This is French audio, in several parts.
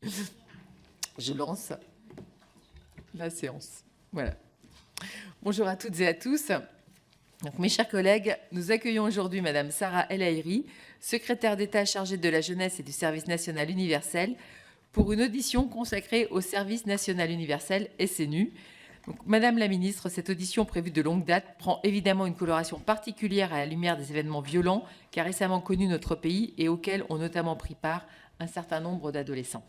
Je lance la séance. Voilà. Bonjour à toutes et à tous. Donc, mes chers collègues, nous accueillons aujourd'hui Madame Sarah El Haïry, secrétaire d'État chargée de la jeunesse et du service national universel, pour une audition consacrée au service national universel SNU. Donc, Madame la ministre, cette audition prévue de longue date prend évidemment une coloration particulière à la lumière des événements violents qu'a récemment connus notre pays et auxquels ont notamment pris part un certain nombre d'adolescents.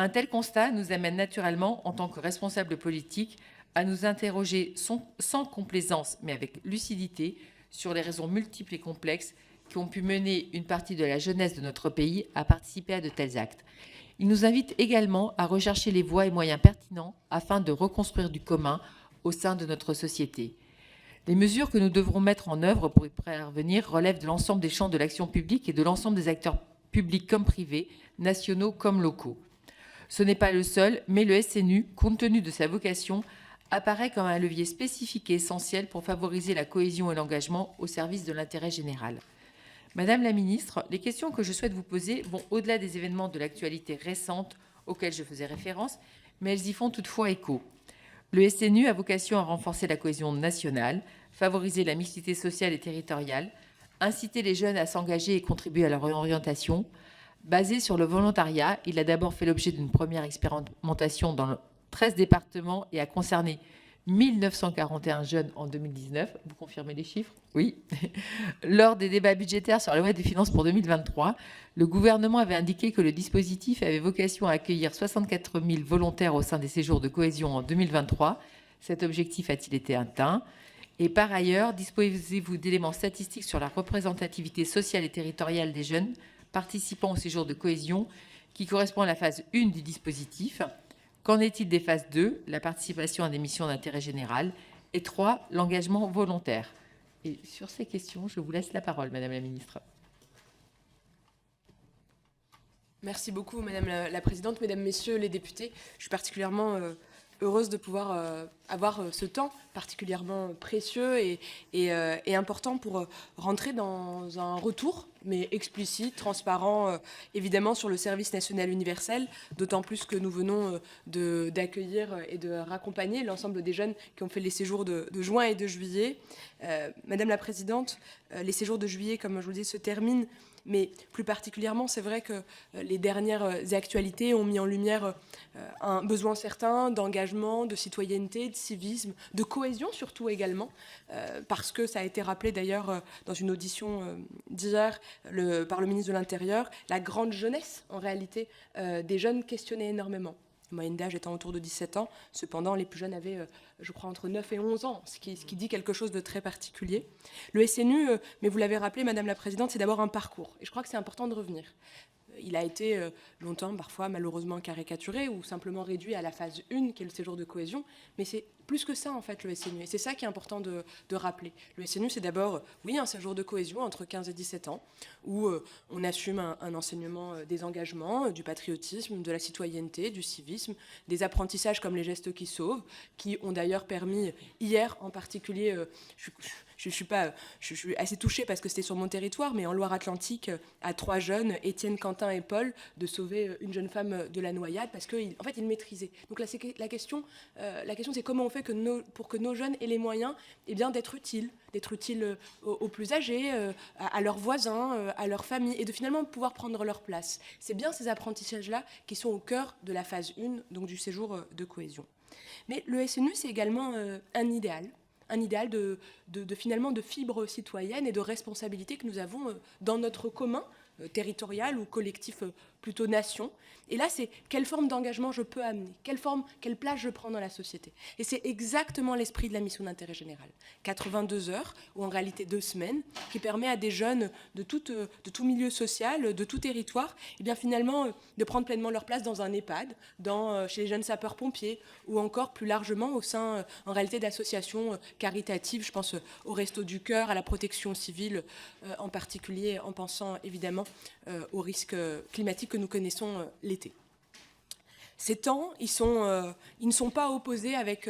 Un tel constat nous amène naturellement, en tant que responsables politiques, à nous interroger sans complaisance, mais avec lucidité, sur les raisons multiples et complexes qui ont pu mener une partie de la jeunesse de notre pays à participer à de tels actes. Il nous invite également à rechercher les voies et moyens pertinents afin de reconstruire du commun au sein de notre société. Les mesures que nous devrons mettre en œuvre pour y parvenir relèvent de l'ensemble des champs de l'action publique et de l'ensemble des acteurs publics comme privés, nationaux comme locaux. Ce n'est pas le seul, mais le SNU, compte tenu de sa vocation, apparaît comme un levier spécifique et essentiel pour favoriser la cohésion et l'engagement au service de l'intérêt général. Madame la ministre, les questions que je souhaite vous poser vont au-delà des événements de l'actualité récente auxquels je faisais référence, mais elles y font toutefois écho. Le SNU a vocation à renforcer la cohésion nationale, favoriser la mixité sociale et territoriale, inciter les jeunes à s'engager et contribuer à leur orientation. Basé sur le volontariat, il a d'abord fait l'objet d'une première expérimentation dans 13 départements et a concerné 1941 jeunes en 2019. Vous confirmez les chiffres? Oui. Lors des débats budgétaires sur la loi des finances pour 2023, le gouvernement avait indiqué que le dispositif avait vocation à accueillir 64 000 volontaires au sein des séjours de cohésion en 2023. Cet objectif a-t-il été atteint? Et par ailleurs, disposez-vous d'éléments statistiques sur la représentativité sociale et territoriale des jeunes participant au séjour de cohésion qui correspond à la phase 1 du dispositif? Qu'en est-il des phases 2, la participation à des missions d'intérêt général, et 3, l'engagement volontaire? Et sur ces questions, je vous laisse la parole, Madame la Ministre. Merci beaucoup, Madame la Présidente, Mesdames, Messieurs les députés. Je suis particulièrement heureuse de pouvoir avoir ce temps particulièrement précieux et important pour rentrer dans un retour, mais explicite, transparent, évidemment, sur le service national universel, d'autant plus que nous venons d'accueillir et de raccompagner l'ensemble des jeunes qui ont fait les séjours de juin et de juillet. Madame la Présidente, les séjours de juillet, comme je vous le dis, se terminent. Mais plus particulièrement, c'est vrai que les dernières actualités ont mis en lumière un besoin certain d'engagement, de citoyenneté, de civisme, de cohésion surtout également, parce que ça a été rappelé d'ailleurs dans une audition d'hier par le ministre de l'Intérieur, la grande jeunesse en réalité des jeunes questionnait énormément. La moyenne d'âge étant autour de 17 ans. Cependant, les plus jeunes avaient, je crois, entre 9 et 11 ans, ce qui dit quelque chose de très particulier. Le SNU, mais vous l'avez rappelé, Madame la Présidente, c'est d'abord un parcours. Et je crois que c'est important de revenir. Il a été longtemps, parfois, malheureusement caricaturé ou simplement réduit à la phase 1, qui est le séjour de cohésion. Mais c'est plus que ça, en fait, le SNU. Et c'est ça qui est important de rappeler. Le SNU, c'est d'abord, oui, un séjour de cohésion entre 15 et 17 ans, où on assume un enseignement des engagements, du patriotisme, de la citoyenneté, du civisme, des apprentissages comme les gestes qui sauvent, qui ont d'ailleurs permis, hier en particulier, je suis assez touchée parce que c'était sur mon territoire, mais en Loire-Atlantique, à 3 jeunes, Étienne, Quentin et Paul, de sauver une jeune femme de la noyade parce qu'en fait, ils maîtrisaient. Donc là, la question, c'est comment on fait pour que nos jeunes aient les moyens d'être utiles aux plus âgés, à leurs voisins, à leurs familles, et de finalement pouvoir prendre leur place. C'est bien ces apprentissages-là qui sont au cœur de la phase 1, donc du séjour de cohésion. Mais le SNU, c'est également un idéal finalement de fibre citoyenne et de responsabilité que nous avons dans notre commun, territorial ou collectif, plutôt nation. Et là, c'est quelle forme d'engagement je peux amener, quelle place je prends dans la société. Et c'est exactement l'esprit de la mission d'intérêt général. 82 heures, ou en réalité 2 semaines, qui permet à des jeunes de tout milieu social, de tout territoire, et bien finalement de prendre pleinement leur place dans un EHPAD, chez les jeunes sapeurs-pompiers, ou encore plus largement au sein, en réalité, d'associations caritatives. Je pense au Resto du Cœur, à la protection civile, en particulier en pensant évidemment aux risques climatiques que nous connaissons l'été. Ces temps, ils ne sont pas opposés avec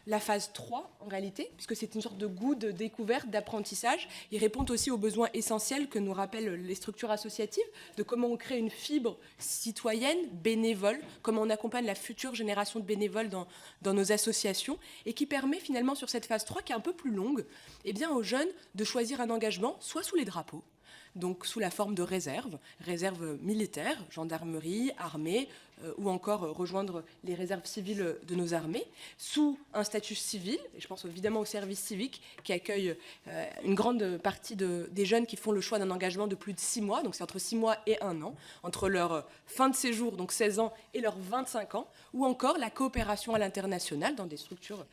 la phase 3, en réalité, puisque c'est une sorte de goût de découverte, d'apprentissage. Ils répondent aussi aux besoins essentiels que nous rappellent les structures associatives, de comment on crée une fibre citoyenne, bénévole, comment on accompagne la future génération de bénévoles dans nos associations, et qui permet finalement, sur cette phase 3, qui est un peu plus longue, eh bien, aux jeunes de choisir un engagement, soit sous les drapeaux, donc sous la forme de réserve militaire, gendarmerie, armée, ou encore rejoindre les réserves civiles de nos armées, sous un statut civil, et je pense évidemment au service civique qui accueille une grande partie des jeunes qui font le choix d'un engagement de plus de 6 mois, donc c'est entre 6 mois et 1 an, entre leur fin de séjour, donc 16 ans, et leurs 25 ans, ou encore la coopération à l'international dans des structures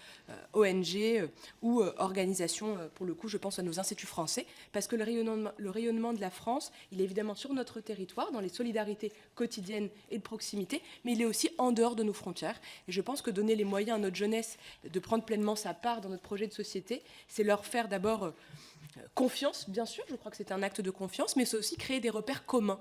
ONG ou organisations, pour le coup je pense à nos instituts français, parce que le rayonnement de la France, il est évidemment sur notre territoire, dans les solidarités quotidiennes et de proximité, mais il est aussi en dehors de nos frontières. Et je pense que donner les moyens à notre jeunesse de prendre pleinement sa part dans notre projet de société, c'est leur faire d'abord confiance, bien sûr, je crois que c'est un acte de confiance, mais c'est aussi créer des repères communs.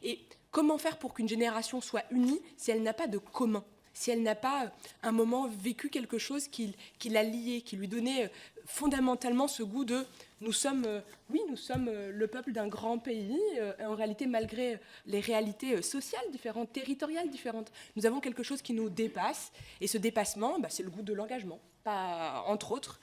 Et comment faire pour qu'une génération soit unie si elle n'a pas de commun, si elle n'a pas un moment vécu quelque chose qui l'a lié, qui lui donnait fondamentalement ce goût de nous sommes le peuple d'un grand pays, en réalité malgré les réalités sociales différentes, territoriales différentes, nous avons quelque chose qui nous dépasse, et ce dépassement, c'est le goût de l'engagement, pas entre autres.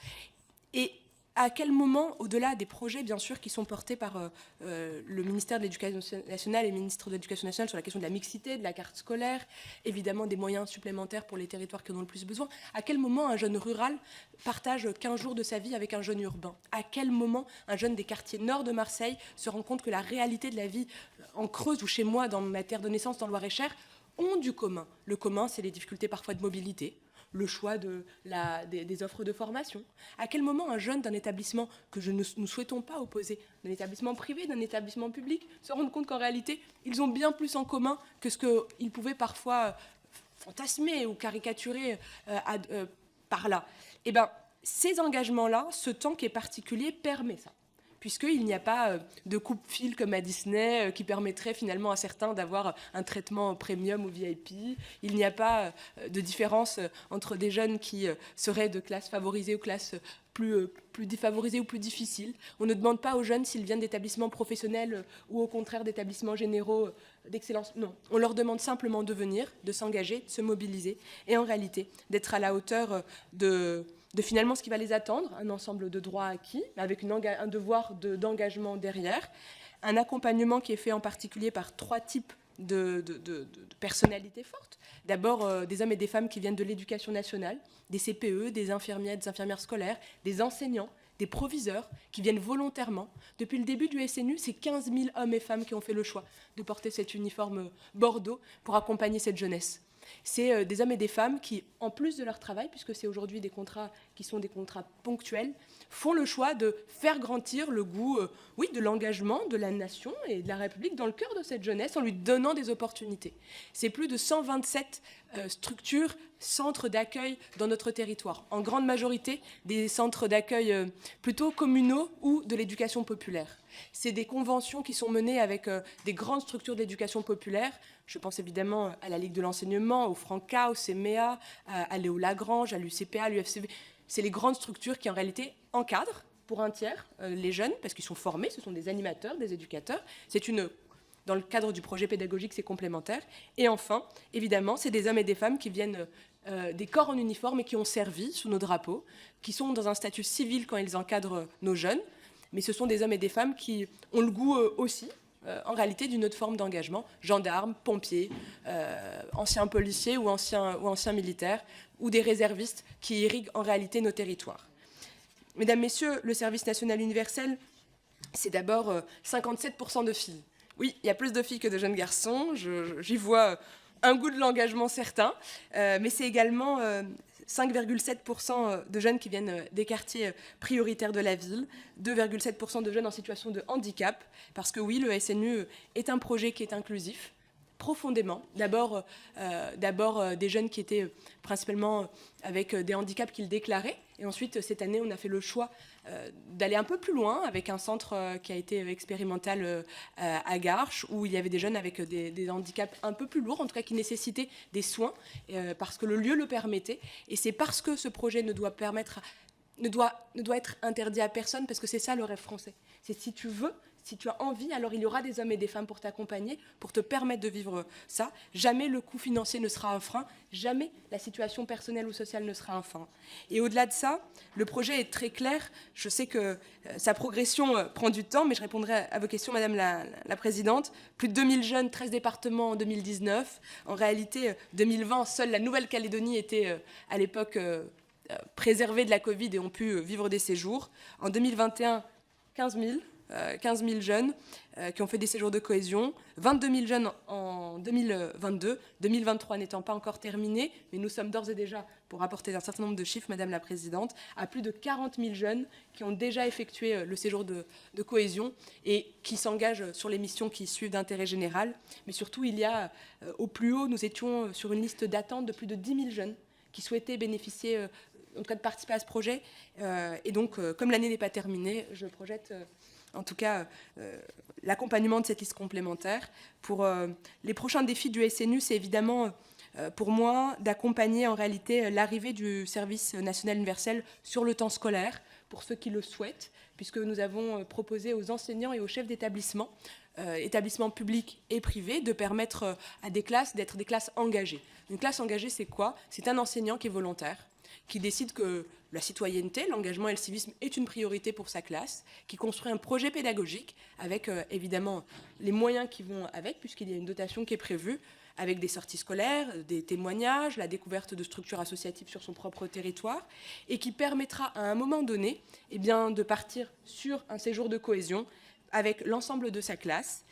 Et à quel moment, au-delà des projets, bien sûr, qui sont portés par le ministère de l'Éducation nationale et le ministre de l'Éducation nationale sur la question de la mixité, de la carte scolaire, évidemment des moyens supplémentaires pour les territoires qui en ont le plus besoin, à quel moment un jeune rural partage 15 jours de sa vie avec un jeune urbain? À quel moment un jeune des quartiers nord de Marseille se rend compte que la réalité de la vie en Creuse ou chez moi, dans ma terre de naissance, dans le Loir-et-Cher, ont du commun? Le commun, c'est les difficultés parfois de mobilité, le choix des offres de formation. À quel moment un jeune d'un établissement que nous souhaitons pas opposer, d'un établissement privé, d'un établissement public, se rend compte qu'en réalité, ils ont bien plus en commun que ce qu'ils pouvaient parfois fantasmer ou caricaturer par là. Eh bien, ces engagements-là, ce temps qui est particulier, permet ça, puisqu'il n'y a pas de coupe-fil comme à Disney qui permettrait finalement à certains d'avoir un traitement premium ou VIP. Il n'y a pas de différence entre des jeunes qui seraient de classe favorisée ou classe plus défavorisée ou plus difficile. On ne demande pas aux jeunes s'ils viennent d'établissements professionnels ou au contraire d'établissements généraux d'excellence. Non, on leur demande simplement de venir, de s'engager, de se mobiliser et en réalité d'être à la hauteur de finalement ce qui va les attendre, un ensemble de droits acquis, avec un devoir d'engagement derrière, un accompagnement qui est fait en particulier par 3 types de personnalités fortes. D'abord, des hommes et des femmes qui viennent de l'éducation nationale, des CPE, des infirmières scolaires, des enseignants, des proviseurs qui viennent volontairement. Depuis le début du SNU, c'est 15 000 hommes et femmes qui ont fait le choix de porter cet uniforme bordeaux pour accompagner cette jeunesse. C'est des hommes et des femmes qui, en plus de leur travail, puisque c'est aujourd'hui des contrats qui sont des contrats ponctuels, font le choix de faire grandir le goût de l'engagement de la nation et de la République dans le cœur de cette jeunesse en lui donnant des opportunités. C'est plus de 127 structures, centres d'accueil dans notre territoire, en grande majorité des centres d'accueil plutôt communaux ou de l'éducation populaire. C'est des conventions qui sont menées avec des grandes structures de l'éducation populaire. Je pense évidemment à la Ligue de l'enseignement, au Franca, au CMEA, à Léo Lagrange, à l'UCPA, à l'UFCV. C'est les grandes structures qui en réalité encadrent pour un tiers les jeunes, parce qu'ils sont formés, ce sont des animateurs, des éducateurs. Dans le cadre du projet pédagogique, c'est complémentaire. Et enfin, évidemment, c'est des hommes et des femmes qui viennent des corps en uniforme et qui ont servi sous nos drapeaux, qui sont dans un statut civil quand ils encadrent nos jeunes. Mais ce sont des hommes et des femmes qui ont le goût aussi, en réalité, d'une autre forme d'engagement. Gendarmes, pompiers, anciens policiers ou anciens militaires, ou des réservistes qui irriguent en réalité nos territoires. Mesdames, Messieurs, le service national universel, c'est d'abord 57% de filles. Oui, il y a plus de filles que de jeunes garçons, j'y vois un goût de l'engagement certain, mais c'est également 5,7% de jeunes qui viennent des quartiers prioritaires de la ville, 2,7% de jeunes en situation de handicap, parce que oui, le SNU est un projet qui est inclusif, profondément. D'abord des jeunes qui étaient principalement avec des handicaps qu'ils déclaraient. Et ensuite, cette année, on a fait le choix d'aller un peu plus loin avec un centre qui a été expérimental à Garches, où il y avait des jeunes avec des handicaps un peu plus lourds, en tout cas qui nécessitaient des soins, parce que le lieu le permettait. Et c'est parce que ce projet ne doit être interdit à personne, parce que c'est ça le rêve français. C'est si tu veux, si tu as envie, alors il y aura des hommes et des femmes pour t'accompagner, pour te permettre de vivre ça. Jamais le coût financier ne sera un frein, jamais la situation personnelle ou sociale ne sera un frein. Et au-delà de ça, le projet est très clair. Je sais que sa progression prend du temps, mais je répondrai à vos questions, Madame la Présidente. Plus de 2000 jeunes, 13 départements en 2019. En réalité, 2020, seule la Nouvelle-Calédonie était à l'époque préservés de la Covid et ont pu vivre des séjours. En 2021, 15 000 jeunes qui ont fait des séjours de cohésion, 22 000 jeunes en 2022, 2023 n'étant pas encore terminé, mais nous sommes d'ores et déjà, pour apporter un certain nombre de chiffres, Madame la Présidente, à plus de 40 000 jeunes qui ont déjà effectué le séjour de cohésion et qui s'engagent sur les missions qui suivent d'intérêt général. Mais surtout, il y a, au plus haut, nous étions sur une liste d'attente de plus de 10 000 jeunes qui souhaitaient bénéficier en tout cas de participer à ce projet. Et donc, comme l'année n'est pas terminée, je projette en tout cas l'accompagnement de cette liste complémentaire. Pour les prochains défis du SNU, c'est évidemment pour moi d'accompagner en réalité l'arrivée du service national universel sur le temps scolaire, pour ceux qui le souhaitent, puisque nous avons proposé aux enseignants et aux chefs d'établissement, établissements publics et privés, de permettre à des classes d'être des classes engagées. Une classe engagée, c'est quoi? C'est un enseignant qui est volontaire, qui décide que la citoyenneté, l'engagement et le civisme est une priorité pour sa classe, qui construit un projet pédagogique avec évidemment les moyens qui vont avec, puisqu'il y a une dotation qui est prévue, avec des sorties scolaires, des témoignages, la découverte de structures associatives sur son propre territoire, et qui permettra à un moment donné de partir sur un séjour de cohésion avec l'ensemble de sa classe,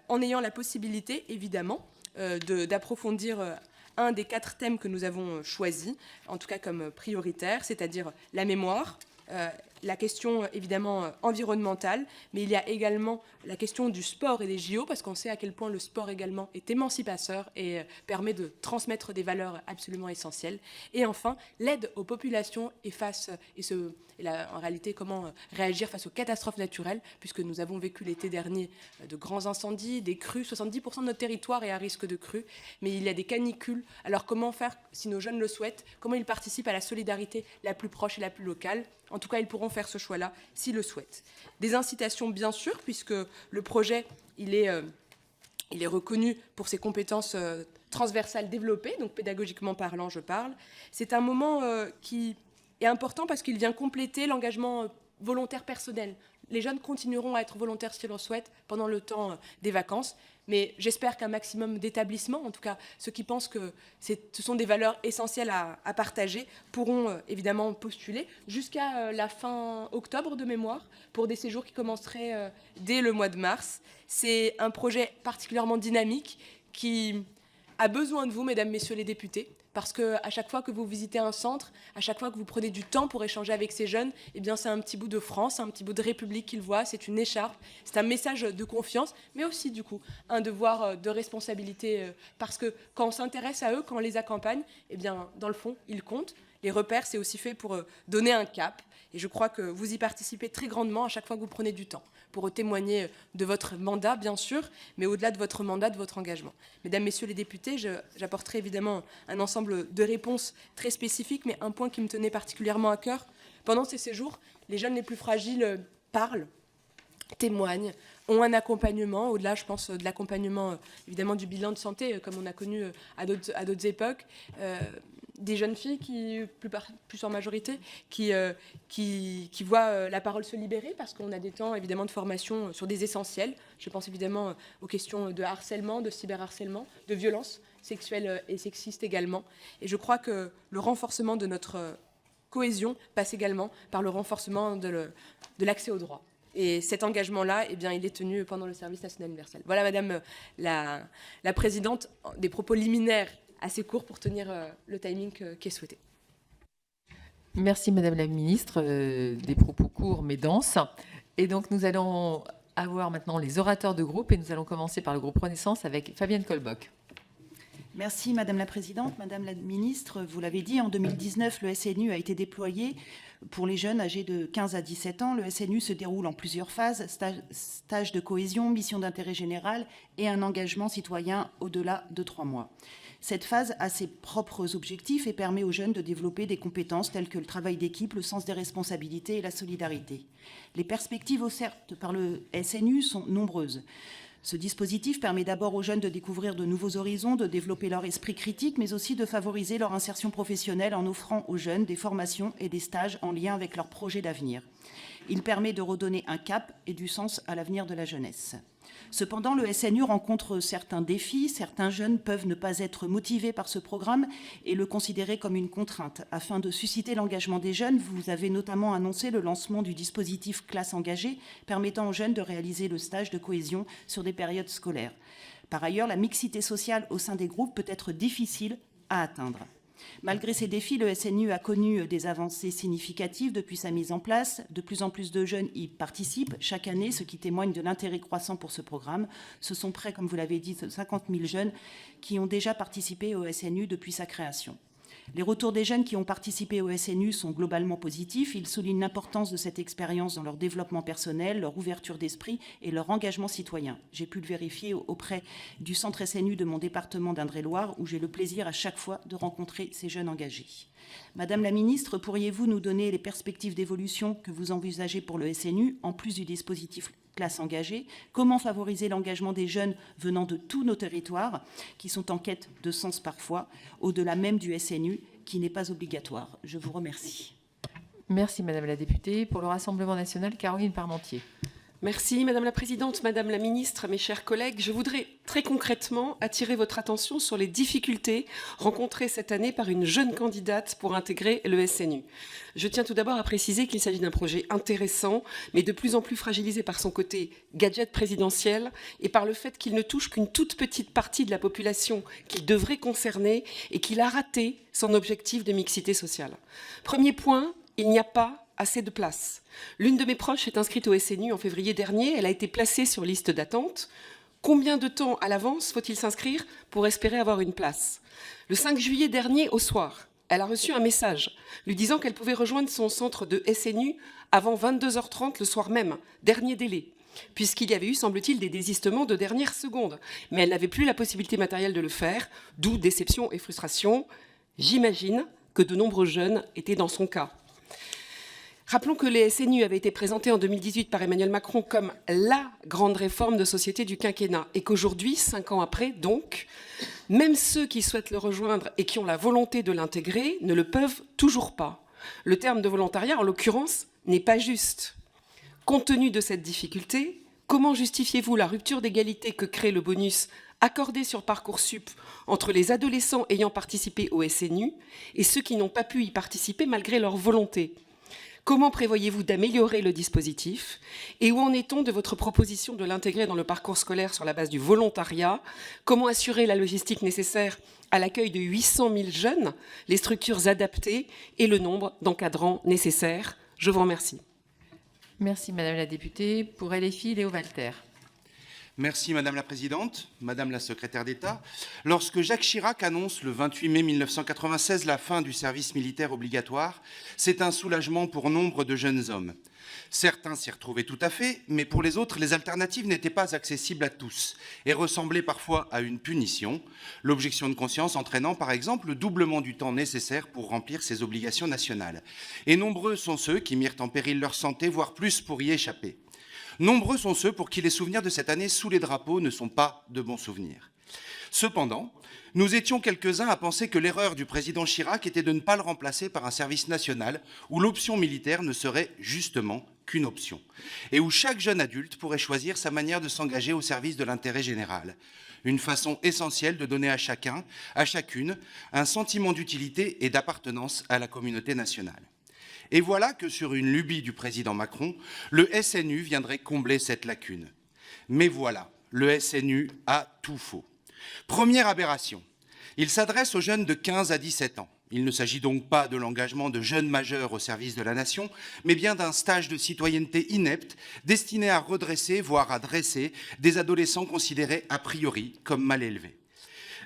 en ayant la possibilité évidemment d'approfondir un des 4 thèmes que nous avons choisis, en tout cas comme prioritaires, c'est-à-dire la mémoire, la question évidemment environnementale, mais il y a également la question du sport et des JO, parce qu'on sait à quel point le sport également est émancipateur et permet de transmettre des valeurs absolument essentielles. Et enfin, l'aide aux populations en réalité comment réagir face aux catastrophes naturelles, puisque nous avons vécu l'été dernier de grands incendies, des crues, 70% de notre territoire est à risque de crues, mais il y a des canicules. Alors comment faire, si nos jeunes le souhaitent, comment ils participent à la solidarité la plus proche et la plus locale? En tout cas, ils pourront faire ce choix-là s'ils le souhaitent. Des incitations, bien sûr, puisque le projet, il est reconnu pour ses compétences transversales développées, donc pédagogiquement parlant, je parle. C'est un moment qui est important parce qu'il vient compléter l'engagement volontaire personnel. Les jeunes continueront à être volontaires s'ils le souhaitent pendant le temps des vacances, mais j'espère qu'un maximum d'établissements, en tout cas ceux qui pensent que ce sont des valeurs essentielles à partager, pourront évidemment postuler jusqu'à la fin octobre de mémoire pour des séjours qui commenceraient dès le mois de mars. C'est un projet particulièrement dynamique qui a besoin de vous, mesdames, messieurs les députés, parce qu'à chaque fois que vous visitez un centre, à chaque fois que vous prenez du temps pour échanger avec ces jeunes, eh bien c'est un petit bout de France, un petit bout de République qu'ils voient, c'est une écharpe, c'est un message de confiance, mais aussi du coup un devoir de responsabilité, parce que quand on s'intéresse à eux, quand on les accompagne, eh bien dans le fond, ils comptent. Les repères, c'est aussi fait pour donner un cap. Et je crois que vous y participez très grandement à chaque fois que vous prenez du temps pour témoigner de votre mandat, bien sûr, mais au-delà de votre mandat, de votre engagement. Mesdames, Messieurs les députés, j'apporterai évidemment un ensemble de réponses très spécifiques, mais un point qui me tenait particulièrement à cœur. Pendant ces séjours, les jeunes les plus fragiles parlent, témoignent, ont un accompagnement, au-delà, je pense, de l'accompagnement, évidemment, du bilan de santé, comme on a connu à d'autres époques, des jeunes filles qui, plus en majorité, qui voient la parole se libérer parce qu'on a des temps évidemment de formation sur des essentiels. Je pense évidemment aux questions de harcèlement, de cyberharcèlement, de violences sexuelles et sexistes également. Et je crois que le renforcement de notre cohésion passe également par le renforcement de l'accès aux droits. Et cet engagement-là, eh bien, il est tenu pendant le service national universel. Voilà, Madame la Présidente, des propos liminaires assez court pour tenir le timing qui est souhaité. Merci Madame la Ministre, des propos courts mais denses. Et donc nous allons avoir maintenant les orateurs de groupe et nous allons commencer par le groupe Renaissance avec Fabienne Colbock. Merci Madame la Présidente. Madame la Ministre, vous l'avez dit, en 2019, le SNU a été déployé pour les jeunes âgés de 15 à 17 ans. Le SNU se déroule en plusieurs phases, stage de cohésion, mission d'intérêt général et un engagement citoyen au-delà de 3 mois. Cette phase a ses propres objectifs et permet aux jeunes de développer des compétences telles que le travail d'équipe, le sens des responsabilités et la solidarité. Les perspectives offertes par le SNU sont nombreuses. Ce dispositif permet d'abord aux jeunes de découvrir de nouveaux horizons, de développer leur esprit critique, mais aussi de favoriser leur insertion professionnelle en offrant aux jeunes des formations et des stages en lien avec leurs projets d'avenir. Il permet de redonner un cap et du sens à l'avenir de la jeunesse. Cependant, le SNU rencontre certains défis. Certains jeunes peuvent ne pas être motivés par ce programme et le considérer comme une contrainte. Afin de susciter l'engagement des jeunes, vous avez notamment annoncé le lancement du dispositif Classe engagée, permettant aux jeunes de réaliser le stage de cohésion sur des périodes scolaires. Par ailleurs, la mixité sociale au sein des groupes peut être difficile à atteindre. Malgré ces défis, le SNU a connu des avancées significatives depuis sa mise en place. De plus en plus de jeunes y participent chaque année, ce qui témoigne de l'intérêt croissant pour ce programme. Ce sont près, comme vous l'avez dit, 50 000 jeunes qui ont déjà participé au SNU depuis sa création. Les retours des jeunes qui ont participé au SNU sont globalement positifs. Ils soulignent l'importance de cette expérience dans leur développement personnel, leur ouverture d'esprit et leur engagement citoyen. J'ai pu le vérifier auprès du centre SNU de mon département d'Indre-et-Loire, où j'ai le plaisir à chaque fois de rencontrer ces jeunes engagés. Madame la Ministre, pourriez-vous nous donner les perspectives d'évolution que vous envisagez pour le SNU, en plus du dispositif Classe engagée? Comment favoriser l'engagement des jeunes venant de tous nos territoires, qui sont en quête de sens parfois, au-delà même du SNU, qui n'est pas obligatoire? Je vous remercie. Merci Madame la députée. Pour le Rassemblement national, Caroline Parmentier. Merci Madame la Présidente, Madame la Ministre, mes chers collègues. Je voudrais très concrètement attirer votre attention sur les difficultés rencontrées cette année par une jeune candidate pour intégrer le SNU. Je tiens tout d'abord à préciser qu'il s'agit d'un projet intéressant, mais de plus en plus fragilisé par son côté gadget présidentiel et par le fait qu'il ne touche qu'une toute petite partie de la population qu'il devrait concerner et qu'il a raté son objectif de mixité sociale. Premier point, il n'y a pas assez de place. L'une de mes proches est inscrite au SNU en février dernier. Elle a été placée sur liste d'attente. Combien de temps à l'avance faut-il s'inscrire pour espérer avoir une place? Le 5 juillet dernier, au soir, elle a reçu un message lui disant qu'elle pouvait rejoindre son centre de SNU avant 22h30 le soir même, dernier délai, puisqu'il y avait eu, semble-t-il, des désistements de dernière seconde. Mais elle n'avait plus la possibilité matérielle de le faire, d'où déception et frustration. J'imagine que de nombreux jeunes étaient dans son cas. Rappelons que les SNU avaient été présentés en 2018 par Emmanuel Macron comme la grande réforme de société du quinquennat et qu'aujourd'hui, 5 ans après, donc, même ceux qui souhaitent le rejoindre et qui ont la volonté de l'intégrer ne le peuvent toujours pas. Le terme de volontariat, en l'occurrence, n'est pas juste. Compte tenu de cette difficulté, comment justifiez-vous la rupture d'égalité que crée le bonus accordé sur Parcoursup entre les adolescents ayant participé au SNU et ceux qui n'ont pas pu y participer malgré leur volonté ? Comment prévoyez-vous d'améliorer le dispositif? Et où en est-on de votre proposition de l'intégrer dans le parcours scolaire sur la base du volontariat? Comment assurer la logistique nécessaire à l'accueil de 800 000 jeunes, les structures adaptées et le nombre d'encadrants nécessaires? Je vous remercie. Merci Madame la députée. Pour LFI, Léo Walter. Merci Madame la Présidente, Madame la Secrétaire d'État. Lorsque Jacques Chirac annonce le 28 mai 1996 la fin du service militaire obligatoire, c'est un soulagement pour nombre de jeunes hommes. Certains s'y retrouvaient tout à fait, mais pour les autres, les alternatives n'étaient pas accessibles à tous et ressemblaient parfois à une punition, l'objection de conscience entraînant par exemple le doublement du temps nécessaire pour remplir ses obligations nationales. Et nombreux sont ceux qui mirent en péril leur santé, voire plus pour y échapper. Nombreux sont ceux pour qui les souvenirs de cette année sous les drapeaux ne sont pas de bons souvenirs. Cependant, nous étions quelques-uns à penser que l'erreur du président Chirac était de ne pas le remplacer par un service national où l'option militaire ne serait justement qu'une option et où chaque jeune adulte pourrait choisir sa manière de s'engager au service de l'intérêt général. Une façon essentielle de donner à chacun, à chacune, un sentiment d'utilité et d'appartenance à la communauté nationale. Et voilà que sur une lubie du président Macron, le SNU viendrait combler cette lacune. Mais voilà, le SNU a tout faux. Première aberration, il s'adresse aux jeunes de 15 à 17 ans. Il ne s'agit donc pas de l'engagement de jeunes majeurs au service de la nation, mais bien d'un stage de citoyenneté inepte destiné à redresser, voire à dresser, des adolescents considérés a priori comme mal élevés.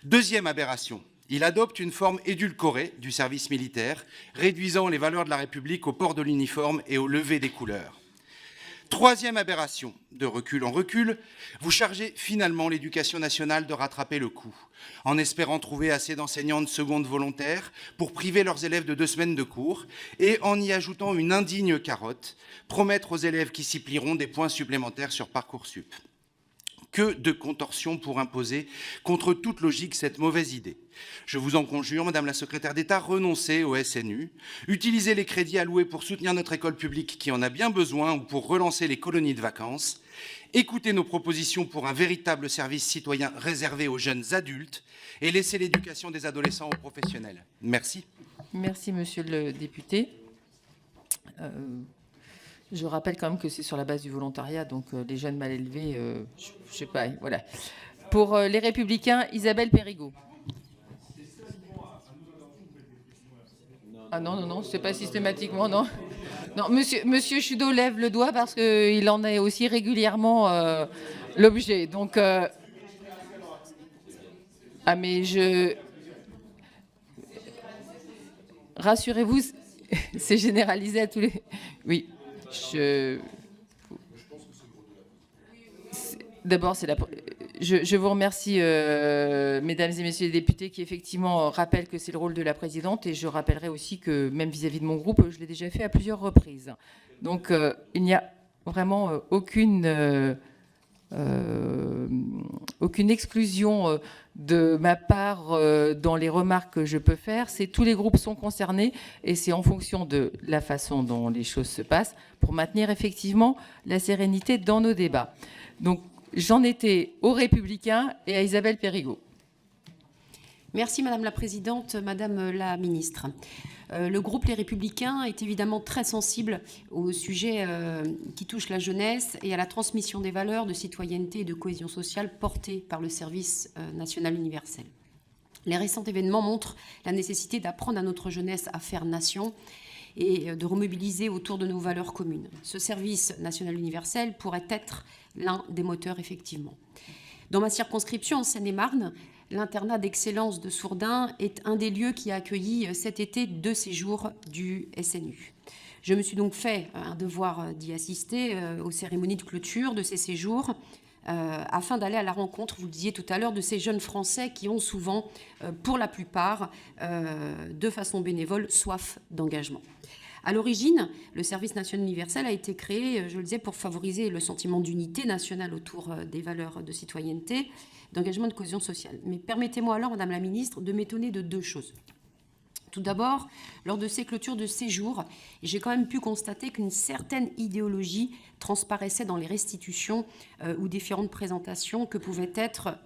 Deuxième aberration, il adopte une forme édulcorée du service militaire, réduisant les valeurs de la République au port de l'uniforme et au lever des couleurs. Troisième aberration, de recul en recul, vous chargez finalement l'éducation nationale de rattraper le coup, en espérant trouver assez d'enseignantes secondes volontaires pour priver leurs élèves de 2 semaines de cours et en y ajoutant une indigne carotte, promettre aux élèves qui s'y plieront des points supplémentaires sur Parcoursup. Que de contorsions pour imposer contre toute logique cette mauvaise idée. Je vous en conjure, Madame la Secrétaire d'État, renoncez au SNU, utilisez les crédits alloués pour soutenir notre école publique qui en a bien besoin ou pour relancer les colonies de vacances, écoutez nos propositions pour un véritable service citoyen réservé aux jeunes adultes et laissez l'éducation des adolescents aux professionnels. Merci. Merci, monsieur le député. Je rappelle quand même que c'est sur la base du volontariat, donc les jeunes mal élevés, je ne sais pas, voilà. Pour les Républicains, Isabelle Périgot. Ah non, c'est pas systématiquement, non. Non, monsieur Chudeau lève le doigt parce qu'il en est aussi régulièrement l'objet. Donc, mais rassurez-vous, c'est généralisé à tous les... Oui. D'abord, je vous remercie, mesdames et messieurs les députés, qui effectivement rappellent que c'est le rôle de la présidente. Et je rappellerai aussi que, même vis-à-vis de mon groupe, je l'ai déjà fait à plusieurs reprises. Donc, il n'y a vraiment aucune exclusion de ma part dans les remarques que je peux faire. Tous les groupes sont concernés et c'est en fonction de la façon dont les choses se passent pour maintenir effectivement la sérénité dans nos débats. Donc j'en étais aux Républicains et à Isabelle Périgot. Merci Madame la Présidente, Madame la Ministre. Le groupe Les Républicains est évidemment très sensible au sujet qui touche la jeunesse et à la transmission des valeurs de citoyenneté et de cohésion sociale portées par le service national universel. Les récents événements montrent la nécessité d'apprendre à notre jeunesse à faire nation et de remobiliser autour de nos valeurs communes. Ce service national universel pourrait être l'un des moteurs, effectivement. Dans ma circonscription, en Seine-et-Marne, l'internat d'excellence de Sourdin est un des lieux qui a accueilli cet été 2 séjours du SNU. Je me suis donc fait un devoir d'y assister aux cérémonies de clôture de ces séjours afin d'aller à la rencontre, vous le disiez tout à l'heure, de ces jeunes Français qui ont souvent, pour la plupart, de façon bénévole, soif d'engagement. À l'origine, le service national universel a été créé, je le disais, pour favoriser le sentiment d'unité nationale autour des valeurs de citoyenneté, d'engagement et de cohésion sociale. Mais permettez-moi alors, Madame la Ministre, de m'étonner de 2 choses. Tout d'abord, lors de ces clôtures de séjour, j'ai quand même pu constater qu'une certaine idéologie transparaissait dans les restitutions ou différentes présentations que pouvaient être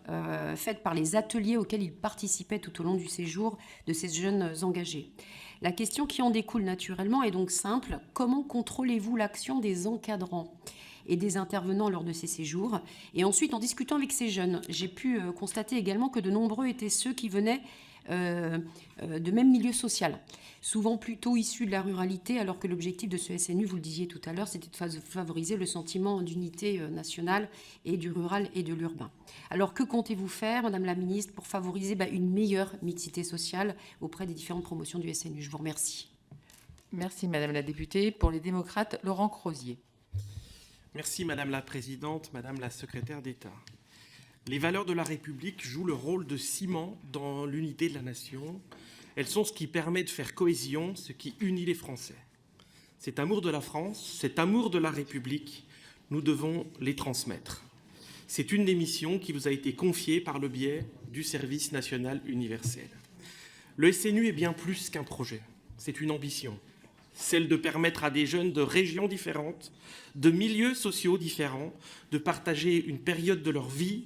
faites par les ateliers auxquels ils participaient tout au long du séjour de ces jeunes engagés. La question qui en découle naturellement est donc simple. Comment contrôlez-vous l'action des encadrants et des intervenants lors de ces séjours? Et ensuite, en discutant avec ces jeunes, j'ai pu constater également que de nombreux étaient ceux qui venaient de même milieu social, souvent plutôt issus de la ruralité, alors que l'objectif de ce SNU, vous le disiez tout à l'heure, c'était de favoriser le sentiment d'unité nationale et du rural et de l'urbain. Alors que comptez-vous faire, Madame la Ministre, pour favoriser une meilleure mixité sociale auprès des différentes promotions du SNU? Je vous remercie. Merci Madame la députée. Pour les démocrates, Laurent Crozier. Merci Madame la Présidente, Madame la Secrétaire d'État. Les valeurs de la République jouent le rôle de ciment dans l'unité de la nation. Elles sont ce qui permet de faire cohésion, ce qui unit les Français. Cet amour de la France, cet amour de la République, nous devons les transmettre. C'est une des missions qui vous a été confiée par le biais du service national universel. Le SNU est bien plus qu'un projet, c'est une ambition. Celle de permettre à des jeunes de régions différentes, de milieux sociaux différents, de partager une période de leur vie,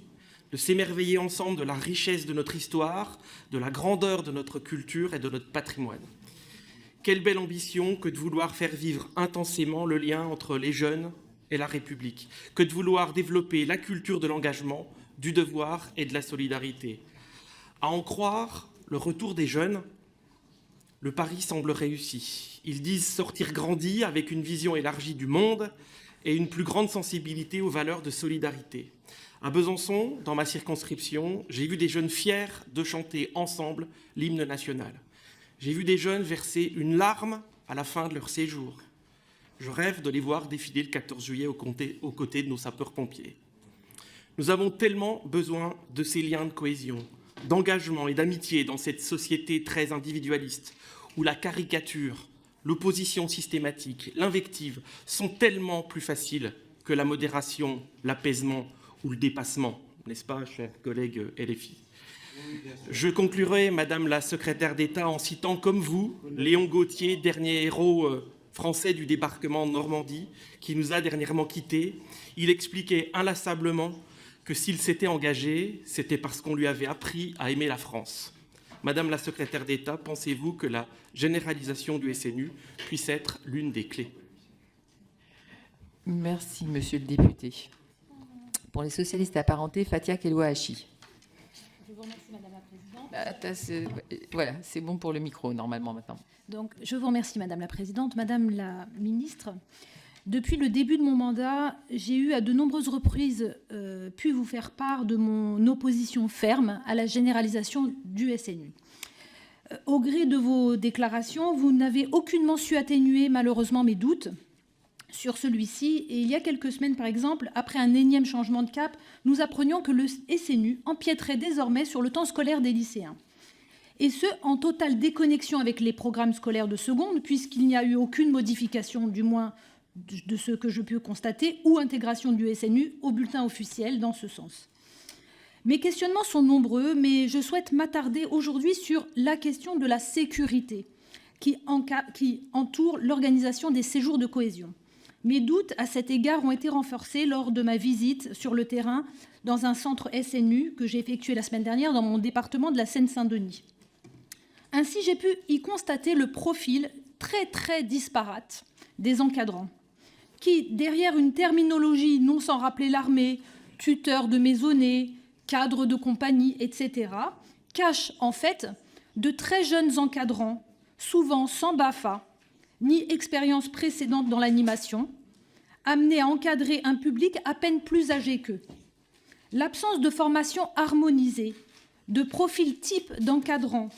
de s'émerveiller ensemble de la richesse de notre histoire, de la grandeur de notre culture et de notre patrimoine. Quelle belle ambition que de vouloir faire vivre intensément le lien entre les jeunes et la République, que de vouloir développer la culture de l'engagement, du devoir et de la solidarité. À en croire le retour des jeunes, Le pari semble réussi. Ils disent sortir grandis avec une vision élargie du monde et une plus grande sensibilité aux valeurs de solidarité. À Besançon, dans ma circonscription, j'ai vu des jeunes fiers de chanter ensemble l'hymne national. J'ai vu des jeunes verser une larme à la fin de leur séjour. Je rêve de les voir défiler le 14 juillet aux côtés de nos sapeurs-pompiers. Nous avons tellement besoin de ces liens de cohésion, d'engagement et d'amitié dans cette société très individualiste, où la caricature, l'opposition systématique, l'invective sont tellement plus faciles que la modération, l'apaisement ou le dépassement, n'est-ce pas, chers collègues LFI? Je conclurai, Madame la secrétaire d'État, en citant comme vous Léon Gauthier, dernier héros français du débarquement de Normandie, qui nous a dernièrement quittés. Il expliquait inlassablement que s'il s'était engagé, c'était parce qu'on lui avait appris à aimer la France. Madame la secrétaire d'État, pensez-vous que la généralisation du SNU puisse être l'une des clés? Merci, monsieur le député. Pour les socialistes apparentés, Fatia Kelouachi. Je vous remercie, Madame la Présidente. Voilà, c'est bon pour le micro, normalement, maintenant. Donc, je vous remercie, Madame la Présidente. Madame la Ministre, depuis le début de mon mandat, j'ai eu à de nombreuses reprises pu vous faire part de mon opposition ferme à la généralisation du SNU. Au gré de vos déclarations, vous n'avez aucunement su atténuer malheureusement mes doutes sur celui-ci. Et il y a quelques semaines, par exemple, après un énième changement de cap, nous apprenions que le SNU empiéterait désormais sur le temps scolaire des lycéens. Et ce, en totale déconnexion avec les programmes scolaires de seconde, puisqu'il n'y a eu aucune modification, du moins de ce que je peux constater, ou intégration du SNU au bulletin officiel dans ce sens. Mes questionnements sont nombreux, mais je souhaite m'attarder aujourd'hui sur la question de la sécurité qui entoure l'organisation des séjours de cohésion. Mes doutes à cet égard ont été renforcés lors de ma visite sur le terrain dans un centre SNU que j'ai effectué la semaine dernière dans mon département de la Seine-Saint-Denis. Ainsi, j'ai pu y constater le profil très disparate des encadrants qui, derrière une terminologie non sans rappeler l'armée, tuteur de maisonnée, cadre de compagnie, etc., cachent en fait de très jeunes encadrants, souvent sans BAFA, ni expérience précédente dans l'animation, amenés à encadrer un public à peine plus âgé qu'eux. L'absence de formation harmonisée, de profil type d'encadrant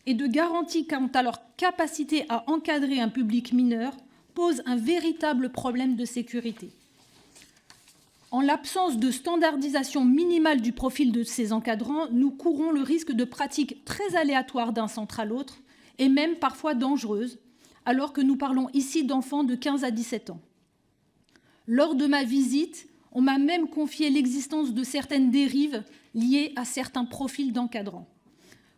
et de garantie quant à leur capacité à encadrer un public mineur pose un véritable problème de sécurité. En l'absence de standardisation minimale du profil de ces encadrants, nous courons le risque de pratiques très aléatoires d'un centre à l'autre et même parfois dangereuses, alors que nous parlons ici d'enfants de 15 à 17 ans. Lors de ma visite, on m'a même confié l'existence de certaines dérives liées à certains profils d'encadrants.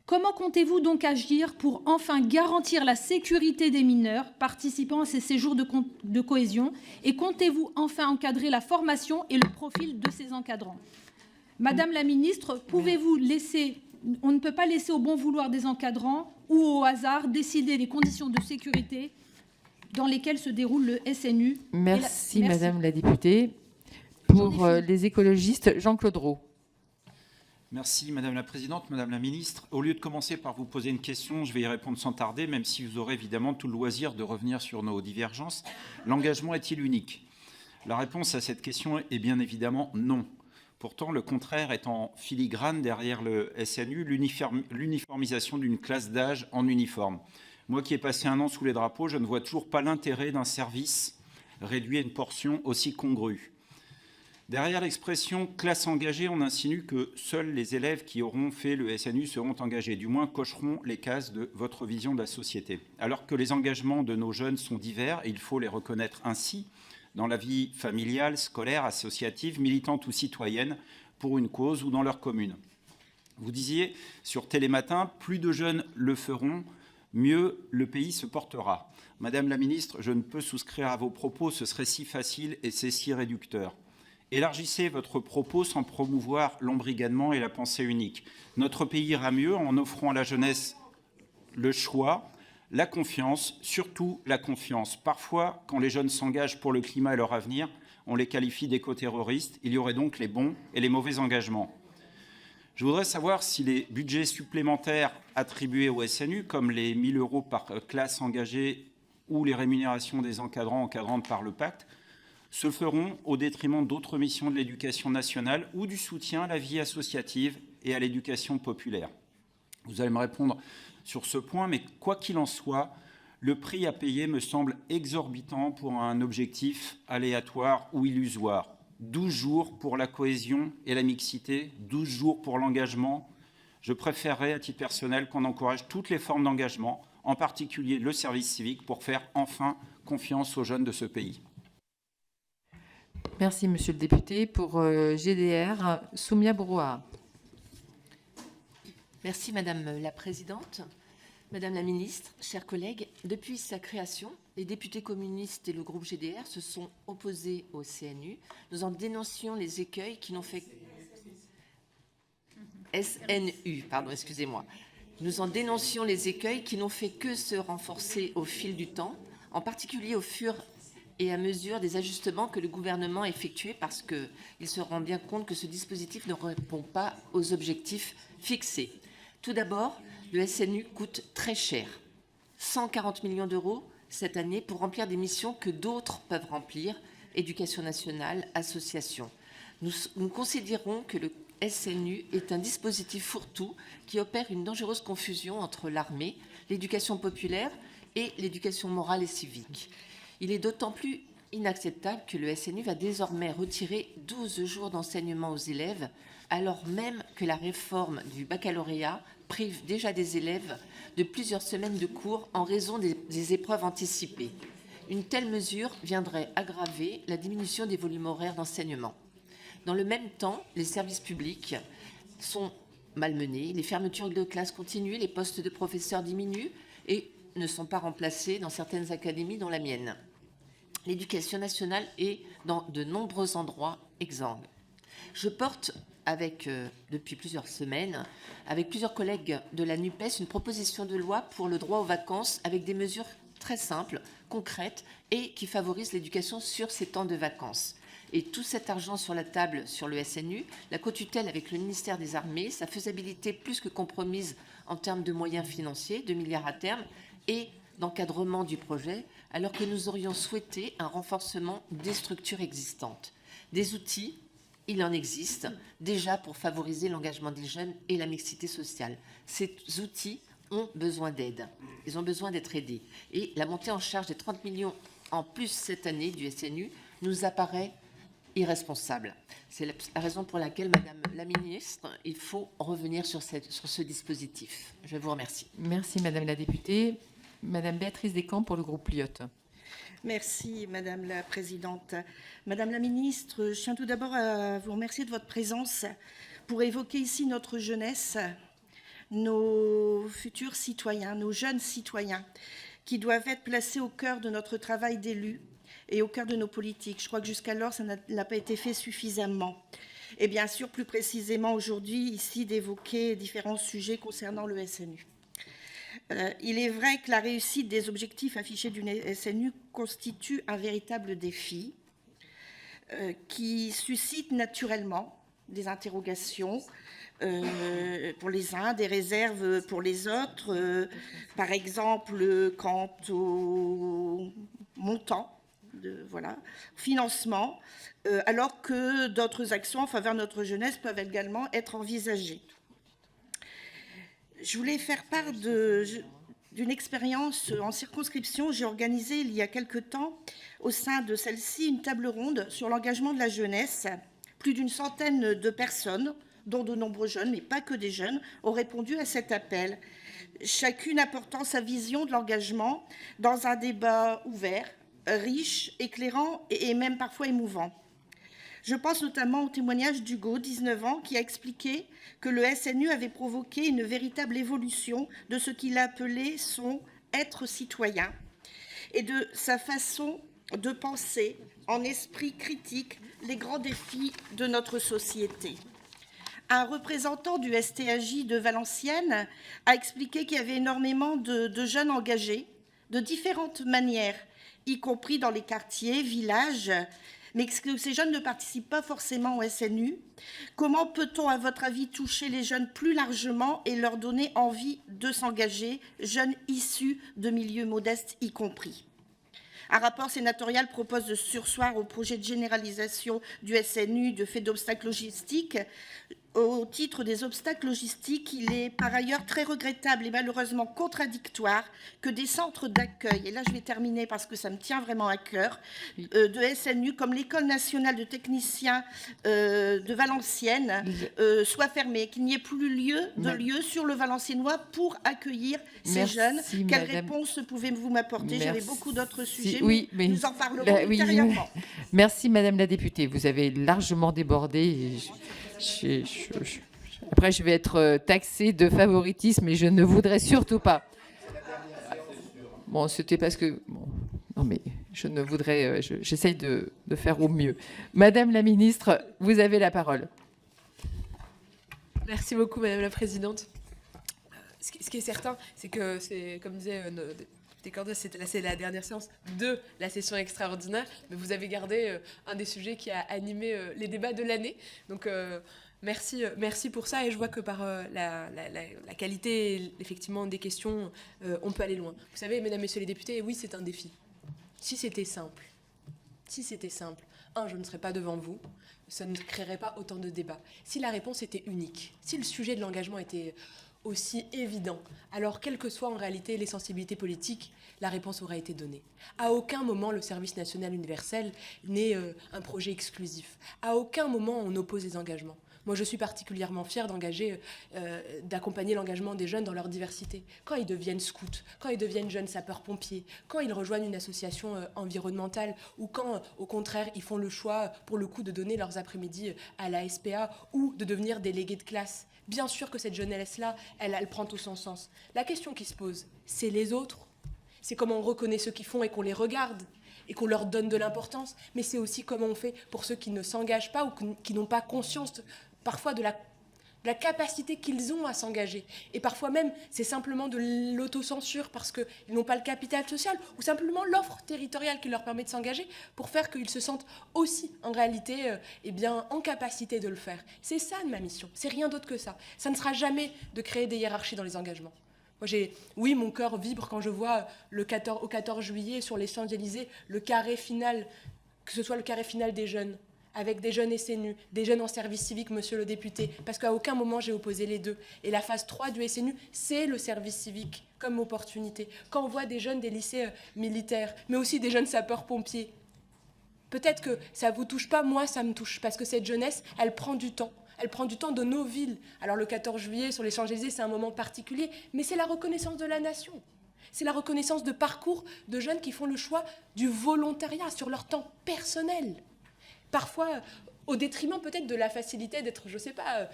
Comment comptez-vous donc agir pour enfin garantir la sécurité des mineurs participant à ces séjours de cohésion et comptez-vous enfin encadrer la formation et le profil de ces encadrants? Madame la ministre, pouvez-vous laisser, on ne peut pas laisser au bon vouloir des encadrants ou au hasard décider des conditions de sécurité dans lesquelles se déroule le SNU. Merci, Madame la députée. Pour les écologistes, Jean-Claude Roux. Merci Madame la Présidente, Madame la Ministre. Au lieu de commencer par vous poser une question, je vais y répondre sans tarder, même si vous aurez évidemment tout le loisir de revenir sur nos divergences. L'engagement est-il unique? La réponse à cette question est bien évidemment non. Pourtant, le contraire est en filigrane derrière le SNU, l'uniformisation d'une classe d'âge en uniforme. Moi qui ai passé un an sous les drapeaux, je ne vois toujours pas l'intérêt d'un service réduit à une portion aussi congrue. Derrière l'expression « classe engagée », on insinue que seuls les élèves qui auront fait le SNU seront engagés, du moins cocheront les cases de votre vision de la société. Alors que les engagements de nos jeunes sont divers, et il faut les reconnaître ainsi, dans la vie familiale, scolaire, associative, militante ou citoyenne, pour une cause ou dans leur commune. Vous disiez sur Télématin, plus de jeunes le feront, mieux le pays se portera. Madame la Ministre, je ne peux souscrire à vos propos, ce serait si facile et c'est si réducteur. Élargissez votre propos sans promouvoir l'embrigadement et la pensée unique. Notre pays ira mieux en offrant à la jeunesse le choix, la confiance, surtout la confiance. Parfois, quand les jeunes s'engagent pour le climat et leur avenir, on les qualifie d'éco-terroristes. Il y aurait donc les bons et les mauvais engagements. Je voudrais savoir si les budgets supplémentaires attribués au SNU, comme les 1 000 € par classe engagée ou les rémunérations des encadrantes par le pacte, se feront au détriment d'autres missions de l'éducation nationale ou du soutien à la vie associative et à l'éducation populaire. Vous allez me répondre sur ce point, mais quoi qu'il en soit, le prix à payer me semble exorbitant pour un objectif aléatoire ou illusoire. 12 jours pour la cohésion et la mixité, 12 jours pour l'engagement. Je préférerais, à titre personnel, qu'on encourage toutes les formes d'engagement, en particulier le service civique, pour faire enfin confiance aux jeunes de ce pays. Merci, monsieur le député. Pour GDR, Soumia Brouard. Merci Madame la Présidente. Madame la Ministre, chers collègues, depuis sa création, les députés communistes et le groupe GDR se sont opposés au CNU. Nous en dénoncions les écueils qui n'ont fait... SNU, pardon, excusez-moi. Nous en dénoncions les écueils qui n'ont fait que se renforcer au fil du temps, en particulier au fur et à mesure des ajustements que le gouvernement a effectués parce qu'il se rend bien compte que ce dispositif ne répond pas aux objectifs fixés. Tout d'abord, le SNU coûte très cher, 140 millions d'euros cette année pour remplir des missions que d'autres peuvent remplir, éducation nationale, association. Nous considérons que le SNU est un dispositif fourre-tout qui opère une dangereuse confusion entre l'armée, l'éducation populaire et l'éducation morale et civique. Il est d'autant plus inacceptable que le SNU va désormais retirer 12 jours d'enseignement aux élèves, alors même que la réforme du baccalauréat prive déjà des élèves de plusieurs semaines de cours en raison des épreuves anticipées. Une telle mesure viendrait aggraver la diminution des volumes horaires d'enseignement. Dans le même temps, les services publics sont malmenés, les fermetures de classes continuent, les postes de professeurs diminuent et ne sont pas remplacés dans certaines académies, dont la mienne. L'éducation nationale est, dans de nombreux endroits, exsangue. Je porte depuis plusieurs semaines, avec plusieurs collègues de la NUPES, une proposition de loi pour le droit aux vacances avec des mesures très simples, concrètes et qui favorisent l'éducation sur ces temps de vacances. Et tout cet argent sur la table sur le SNU, la co-tutelle avec le ministère des Armées, sa faisabilité plus que compromise en termes de moyens financiers, 2 milliards à terme, et d'encadrement du projet, alors que nous aurions souhaité un renforcement des structures existantes. Des outils, il en existe déjà pour favoriser l'engagement des jeunes et la mixité sociale. Ces outils ont besoin d'aide. Ils ont besoin d'être aidés. Et la montée en charge des 30 millions en plus cette année du SNU nous apparaît irresponsable. C'est la raison pour laquelle, Madame la Ministre, il faut revenir sur ce dispositif. Je vous remercie. Merci, Madame la députée. Madame Béatrice Descamps pour le groupe Lyotte. Merci, Madame la Présidente. Madame la Ministre, je tiens tout d'abord à vous remercier de votre présence pour évoquer ici notre jeunesse, nos futurs citoyens, nos jeunes citoyens, qui doivent être placés au cœur de notre travail d'élus et au cœur de nos politiques. Je crois que jusqu'alors, ça n'a pas été fait suffisamment. Et bien sûr, plus précisément aujourd'hui, ici, d'évoquer différents sujets concernant le SNU. Il est vrai que la réussite des objectifs affichés du SNU constitue un véritable défi qui suscite naturellement des interrogations pour les uns, des réserves pour les autres, par exemple quant au montant, financement, alors que d'autres actions en faveur de notre jeunesse peuvent également être envisagées. Je voulais faire part d'une expérience en circonscription. J'ai organisé il y a quelque temps, au sein de celle-ci, une table ronde sur l'engagement de la jeunesse. Plus d'une centaine de personnes, dont de nombreux jeunes, mais pas que des jeunes, ont répondu à cet appel, chacune apportant sa vision de l'engagement dans un débat ouvert, riche, éclairant et même parfois émouvant. Je pense notamment au témoignage d'Hugo, 19 ans, qui a expliqué que le SNU avait provoqué une véritable évolution de ce qu'il appelait son être citoyen et de sa façon de penser en esprit critique les grands défis de notre société. Un représentant du STAJ de Valenciennes a expliqué qu'il y avait énormément de jeunes engagés de différentes manières, y compris dans les quartiers, villages, mais que ces jeunes ne participent pas forcément au SNU. Comment peut-on, à votre avis, toucher les jeunes plus largement et leur donner envie de s'engager, jeunes issus de milieux modestes y compris ? Un rapport sénatorial propose de surseoir au projet de généralisation du SNU de fait d'obstacles logistiques. Au titre des obstacles logistiques, il est par ailleurs très regrettable et malheureusement contradictoire que des centres d'accueil, et là je vais terminer parce que ça me tient vraiment à cœur, de SNU, comme l'École nationale de techniciens de Valenciennes, soient fermés, qu'il n'y ait plus lieu sur le Valenciennois pour accueillir ces jeunes. Quelle réponse pouvez-vous m'apporter? J'avais beaucoup d'autres sujets, mais nous en parlerons ultérieurement. Merci Madame la députée, vous avez largement débordé. Après, je vais être taxée de favoritisme et je ne voudrais surtout pas. Bon, c'était parce que... Bon, non, mais je ne voudrais... J'essaye de faire au mieux. Madame la ministre, vous avez la parole. Merci beaucoup, Madame la Présidente. Ce qui est certain, c'est que, comme disait c'est la dernière séance de la session extraordinaire, mais vous avez gardé un des sujets qui a animé les débats de l'année. Donc, merci pour ça. Et je vois que par la qualité, effectivement, des questions, on peut aller loin. Vous savez, mesdames, messieurs les députés, oui, c'est un défi. Si c'était simple, je ne serais pas devant vous, ça ne créerait pas autant de débats. Si la réponse était unique, si le sujet de l'engagement était aussi évident, alors quelles que soient en réalité les sensibilités politiques, la réponse aurait été donnée. À aucun moment le service national universel n'est un projet exclusif. À aucun moment on oppose les engagements. Moi, je suis particulièrement fière d'accompagner l'engagement des jeunes dans leur diversité. Quand ils deviennent scouts, quand ils deviennent jeunes sapeurs-pompiers, quand ils rejoignent une association environnementale, ou quand, au contraire, ils font le choix, pour le coup, de donner leurs après-midi à la SPA ou de devenir délégués de classe. Bien sûr que cette jeunesse-là, elle prend tout son sens. La question qui se pose, c'est les autres. C'est comment on reconnaît ceux qui font et qu'on les regarde et qu'on leur donne de l'importance. Mais c'est aussi comment on fait pour ceux qui ne s'engagent pas ou qui n'ont pas conscience parfois de la capacité qu'ils ont à s'engager. Et parfois même, c'est simplement de l'autocensure parce qu'ils n'ont pas le capital social ou simplement l'offre territoriale qui leur permet de s'engager pour faire qu'ils se sentent aussi, en réalité, en capacité de le faire. C'est ça ma mission, c'est rien d'autre que ça. Ça ne sera jamais de créer des hiérarchies dans les engagements. Moi, mon cœur vibre quand je vois au 14 juillet, sur les Champs-Élysées, le carré final, que ce soit le carré final des jeunes, avec des jeunes SNU, des jeunes en service civique, monsieur le député, parce qu'à aucun moment j'ai opposé les deux. Et la phase 3 du SNU, c'est le service civique comme opportunité. Quand on voit des jeunes des lycées militaires, mais aussi des jeunes sapeurs-pompiers, peut-être que ça ne vous touche pas, moi ça me touche, parce que cette jeunesse, elle prend du temps. Elle prend du temps de nos villes. Alors le 14 juillet, sur les Champs-Élysées, c'est un moment particulier, mais c'est la reconnaissance de la nation. C'est la reconnaissance de parcours de jeunes qui font le choix du volontariat sur leur temps personnel. Parfois, au détriment peut-être de la facilité d'être, je ne sais pas,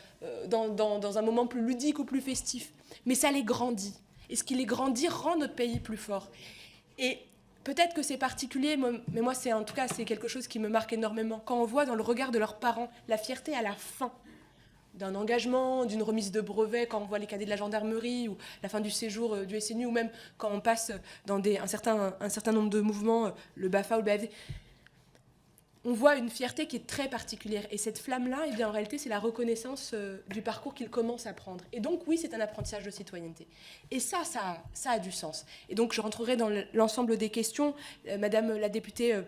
dans un moment plus ludique ou plus festif. Mais ça les grandit. Et ce qui les grandit rend notre pays plus fort. Et peut-être que c'est particulier, mais moi, c'est quelque chose qui me marque énormément. Quand on voit dans le regard de leurs parents la fierté à la fin d'un engagement, d'une remise de brevet, quand on voit les cadets de la gendarmerie ou la fin du séjour du SNU, ou même quand on passe dans un certain nombre de mouvements, le BAFA ou le BAFD, on voit une fierté qui est très particulière. Et cette flamme-là, en réalité, c'est la reconnaissance du parcours qu'ils commencent à prendre. Et donc, oui, c'est un apprentissage de citoyenneté. Et ça a du sens. Et donc, je rentrerai dans l'ensemble des questions. Madame la députée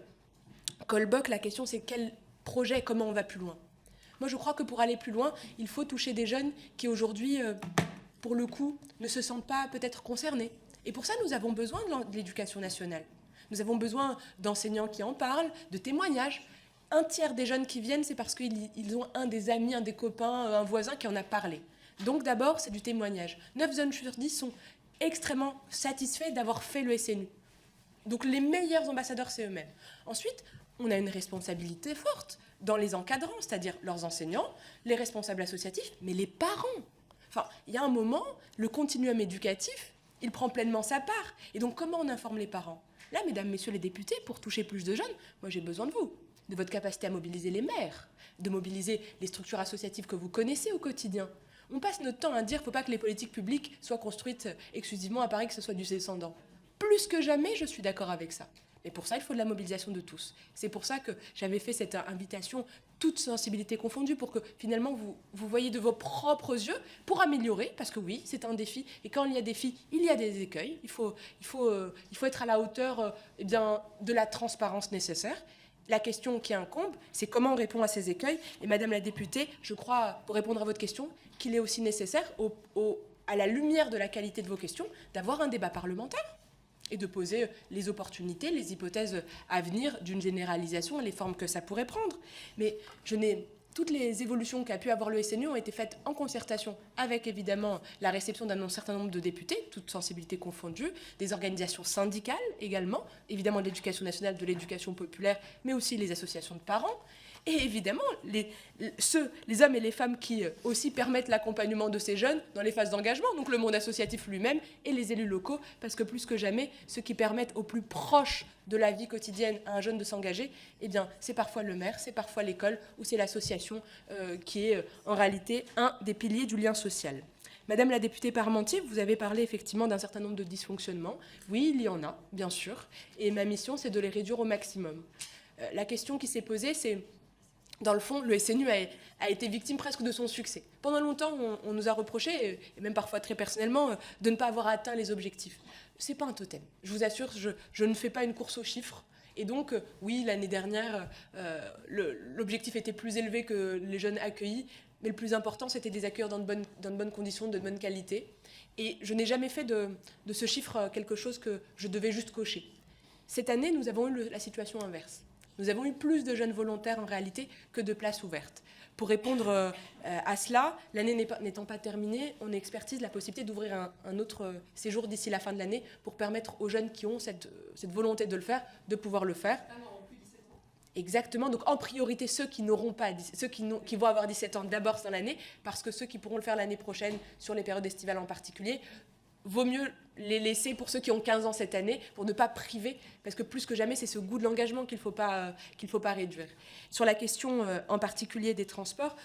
Colbock, la question, c'est quel projet, comment on va plus loin? Moi, je crois que pour aller plus loin, il faut toucher des jeunes qui, aujourd'hui, pour le coup, ne se sentent pas peut-être concernés. Et pour ça, nous avons besoin de l'éducation nationale. Nous avons besoin d'enseignants qui en parlent, de témoignages. Un tiers des jeunes qui viennent, c'est parce qu'ils ont un des amis, un des copains, un voisin qui en a parlé. Donc d'abord, c'est du témoignage. 9 jeunes sur 10 sont extrêmement satisfaits d'avoir fait le SNU. Donc les meilleurs ambassadeurs, c'est eux-mêmes. Ensuite, on a une responsabilité forte dans les encadrants, c'est-à-dire leurs enseignants, les responsables associatifs, mais les parents. Enfin, il y a un moment, le continuum éducatif, il prend pleinement sa part. Et donc, comment on informe les parents ? Là, mesdames, messieurs les députés, pour toucher plus de jeunes, moi j'ai besoin de vous, de votre capacité à mobiliser les maires, de mobiliser les structures associatives que vous connaissez au quotidien. On passe notre temps à dire qu'il ne faut pas que les politiques publiques soient construites exclusivement à Paris, que ce soit du descendant. Plus que jamais, je suis d'accord avec ça. Et pour ça, il faut de la mobilisation de tous. C'est pour ça que j'avais fait cette invitation, toute sensibilité confondue, pour que finalement vous voyez de vos propres yeux pour améliorer, parce que oui, c'est un défi. Et quand il y a des défis, il y a des écueils. Il faut être à la hauteur de la transparence nécessaire. La question qui incombe, c'est comment on répond à ces écueils. Et Madame la députée, je crois, pour répondre à votre question, qu'il est aussi nécessaire, à la lumière de la qualité de vos questions, d'avoir un débat parlementaire et de poser les opportunités, les hypothèses à venir d'une généralisation et les formes que ça pourrait prendre. Mais toutes les évolutions qu'a pu avoir le SNU ont été faites en concertation avec, évidemment, la réception d'un certain nombre de députés, toutes sensibilités confondues, des organisations syndicales également, évidemment de l'éducation nationale, de l'éducation populaire, mais aussi les associations de parents, et évidemment les hommes et les femmes qui aussi permettent l'accompagnement de ces jeunes dans les phases d'engagement, donc le monde associatif lui-même et les élus locaux, parce que plus que jamais, ceux qui permettent au plus proche de la vie quotidienne à un jeune de s'engager, eh bien, c'est parfois le maire, c'est parfois l'école ou c'est l'association qui est en réalité un des piliers du lien social. Madame la députée Parmentier, vous avez parlé effectivement d'un certain nombre de dysfonctionnements. Oui, il y en a, bien sûr, et ma mission, c'est de les réduire au maximum. La question qui s'est posée, c'est... Dans le fond, le SNU a été victime presque de son succès. Pendant longtemps, on nous a reproché, et même parfois très personnellement, de ne pas avoir atteint les objectifs. Ce n'est pas un totem. Je vous assure, je ne fais pas une course aux chiffres. Et donc, oui, l'année dernière, l'objectif était plus élevé que les jeunes accueillis, mais le plus important, c'était des accueilleurs dans de bonnes conditions, de bonne qualité. Et je n'ai jamais fait de ce chiffre quelque chose que je devais juste cocher. Cette année, nous avons eu la situation inverse. Nous avons eu plus de jeunes volontaires en réalité que de places ouvertes. Pour répondre à cela, l'année n'étant pas terminée, on expertise la possibilité d'ouvrir un autre séjour d'ici la fin de l'année pour permettre aux jeunes qui ont cette volonté de le faire, de pouvoir le faire. Exactement. Donc en priorité, ceux qui n'auront pas, qui vont avoir 17 ans d'abord dans l'année, parce que ceux qui pourront le faire l'année prochaine, sur les périodes estivales en particulier, vaut mieux les laisser pour ceux qui ont 15 ans cette année, pour ne pas priver, parce que plus que jamais, c'est ce goût de l'engagement qu'il ne faut pas réduire. Sur la question en particulier des transports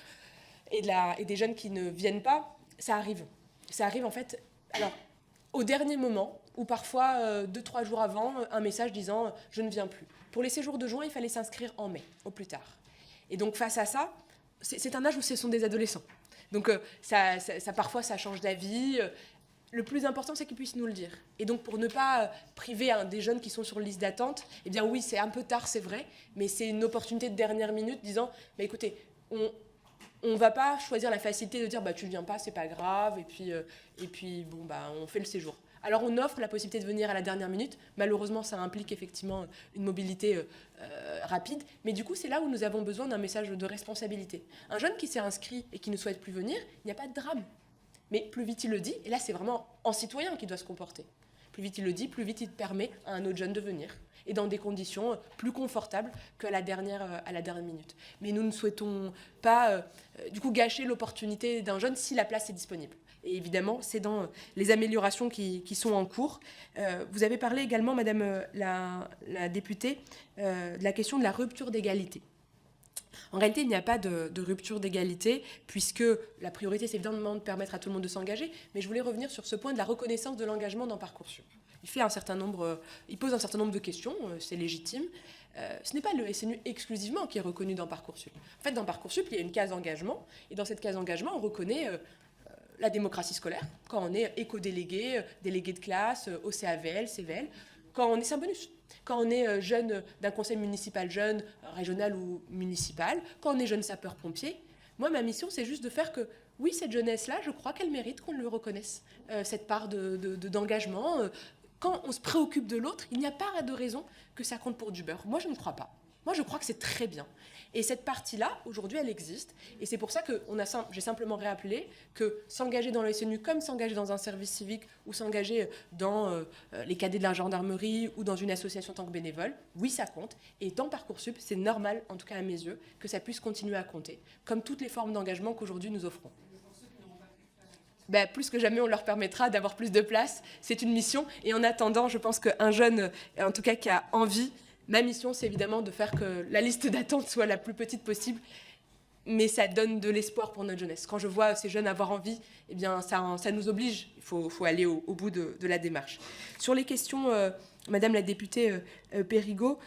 et des jeunes qui ne viennent pas, ça arrive. Ça arrive en fait, alors, au dernier moment, ou parfois 2-3 jours avant, un message disant « je ne viens plus ». Pour les séjours de juin, il fallait s'inscrire en mai, au plus tard. Et donc face à ça, c'est un âge où ce sont des adolescents. Donc parfois, ça change d'avis. Le plus important, c'est qu'ils puissent nous le dire. Et donc, pour ne pas priver des jeunes qui sont sur liste d'attente, eh bien oui, c'est un peu tard, c'est vrai, mais c'est une opportunité de dernière minute disant, bah, écoutez, on ne va pas choisir la facilité de dire, bah, tu ne viens pas, c'est pas grave, et puis bon, bah, on fait le séjour. Alors, on offre la possibilité de venir à la dernière minute. Malheureusement, ça implique effectivement une mobilité rapide. Mais du coup, c'est là où nous avons besoin d'un message de responsabilité. Un jeune qui s'est inscrit et qui ne souhaite plus venir, il n'y a pas de drame. Mais plus vite il le dit, et là c'est vraiment en citoyen qui doit se comporter. Plus vite il le dit, plus vite il permet à un autre jeune de venir, et dans des conditions plus confortables qu'à la dernière minute. Mais nous ne souhaitons pas du coup gâcher l'opportunité d'un jeune si la place est disponible. Et évidemment, c'est dans les améliorations qui sont en cours. Vous avez parlé également, Madame la députée, de la question de la rupture d'égalité. En réalité, il n'y a pas de rupture d'égalité, puisque la priorité, c'est évidemment de permettre à tout le monde de s'engager. Mais je voulais revenir sur ce point de la reconnaissance de l'engagement dans Parcoursup. Il pose un certain nombre de questions, c'est légitime. Ce n'est pas le SNU exclusivement qui est reconnu dans Parcoursup. En fait, dans Parcoursup, il y a une case engagement, et dans cette case engagement, on reconnaît la démocratie scolaire, quand on est éco-délégué, délégué de classe, au CAVL, CVL, quand on est c'est un bonus. Quand on est jeune d'un conseil municipal jeune, régional ou municipal, quand on est jeune sapeur-pompier, moi, ma mission, c'est juste de faire que, oui, cette jeunesse-là, je crois qu'elle mérite qu'on le reconnaisse, cette part d'engagement. Quand on se préoccupe de l'autre, il n'y a pas de raison que ça compte pour du beurre. Moi, je ne crois pas. Moi, je crois que c'est très bien. Et cette partie-là, aujourd'hui, elle existe. Et c'est pour ça que j'ai simplement réappelé que s'engager dans le SNU comme s'engager dans un service civique ou s'engager dans les cadets de la gendarmerie ou dans une association en tant que bénévole, oui, ça compte. Et dans Parcoursup, c'est normal, en tout cas à mes yeux, que ça puisse continuer à compter, comme toutes les formes d'engagement qu'aujourd'hui nous offrons. Ben, plus que jamais, on leur permettra d'avoir plus de place. C'est une mission. Et en attendant, je pense qu'un jeune, en tout cas qui a envie, ma mission, c'est évidemment de faire que la liste d'attente soit la plus petite possible, mais ça donne de l'espoir pour notre jeunesse. Quand je vois ces jeunes avoir envie, eh bien, ça nous oblige. Il faut aller au bout de la démarche. Sur les questions Madame la députée Périgot,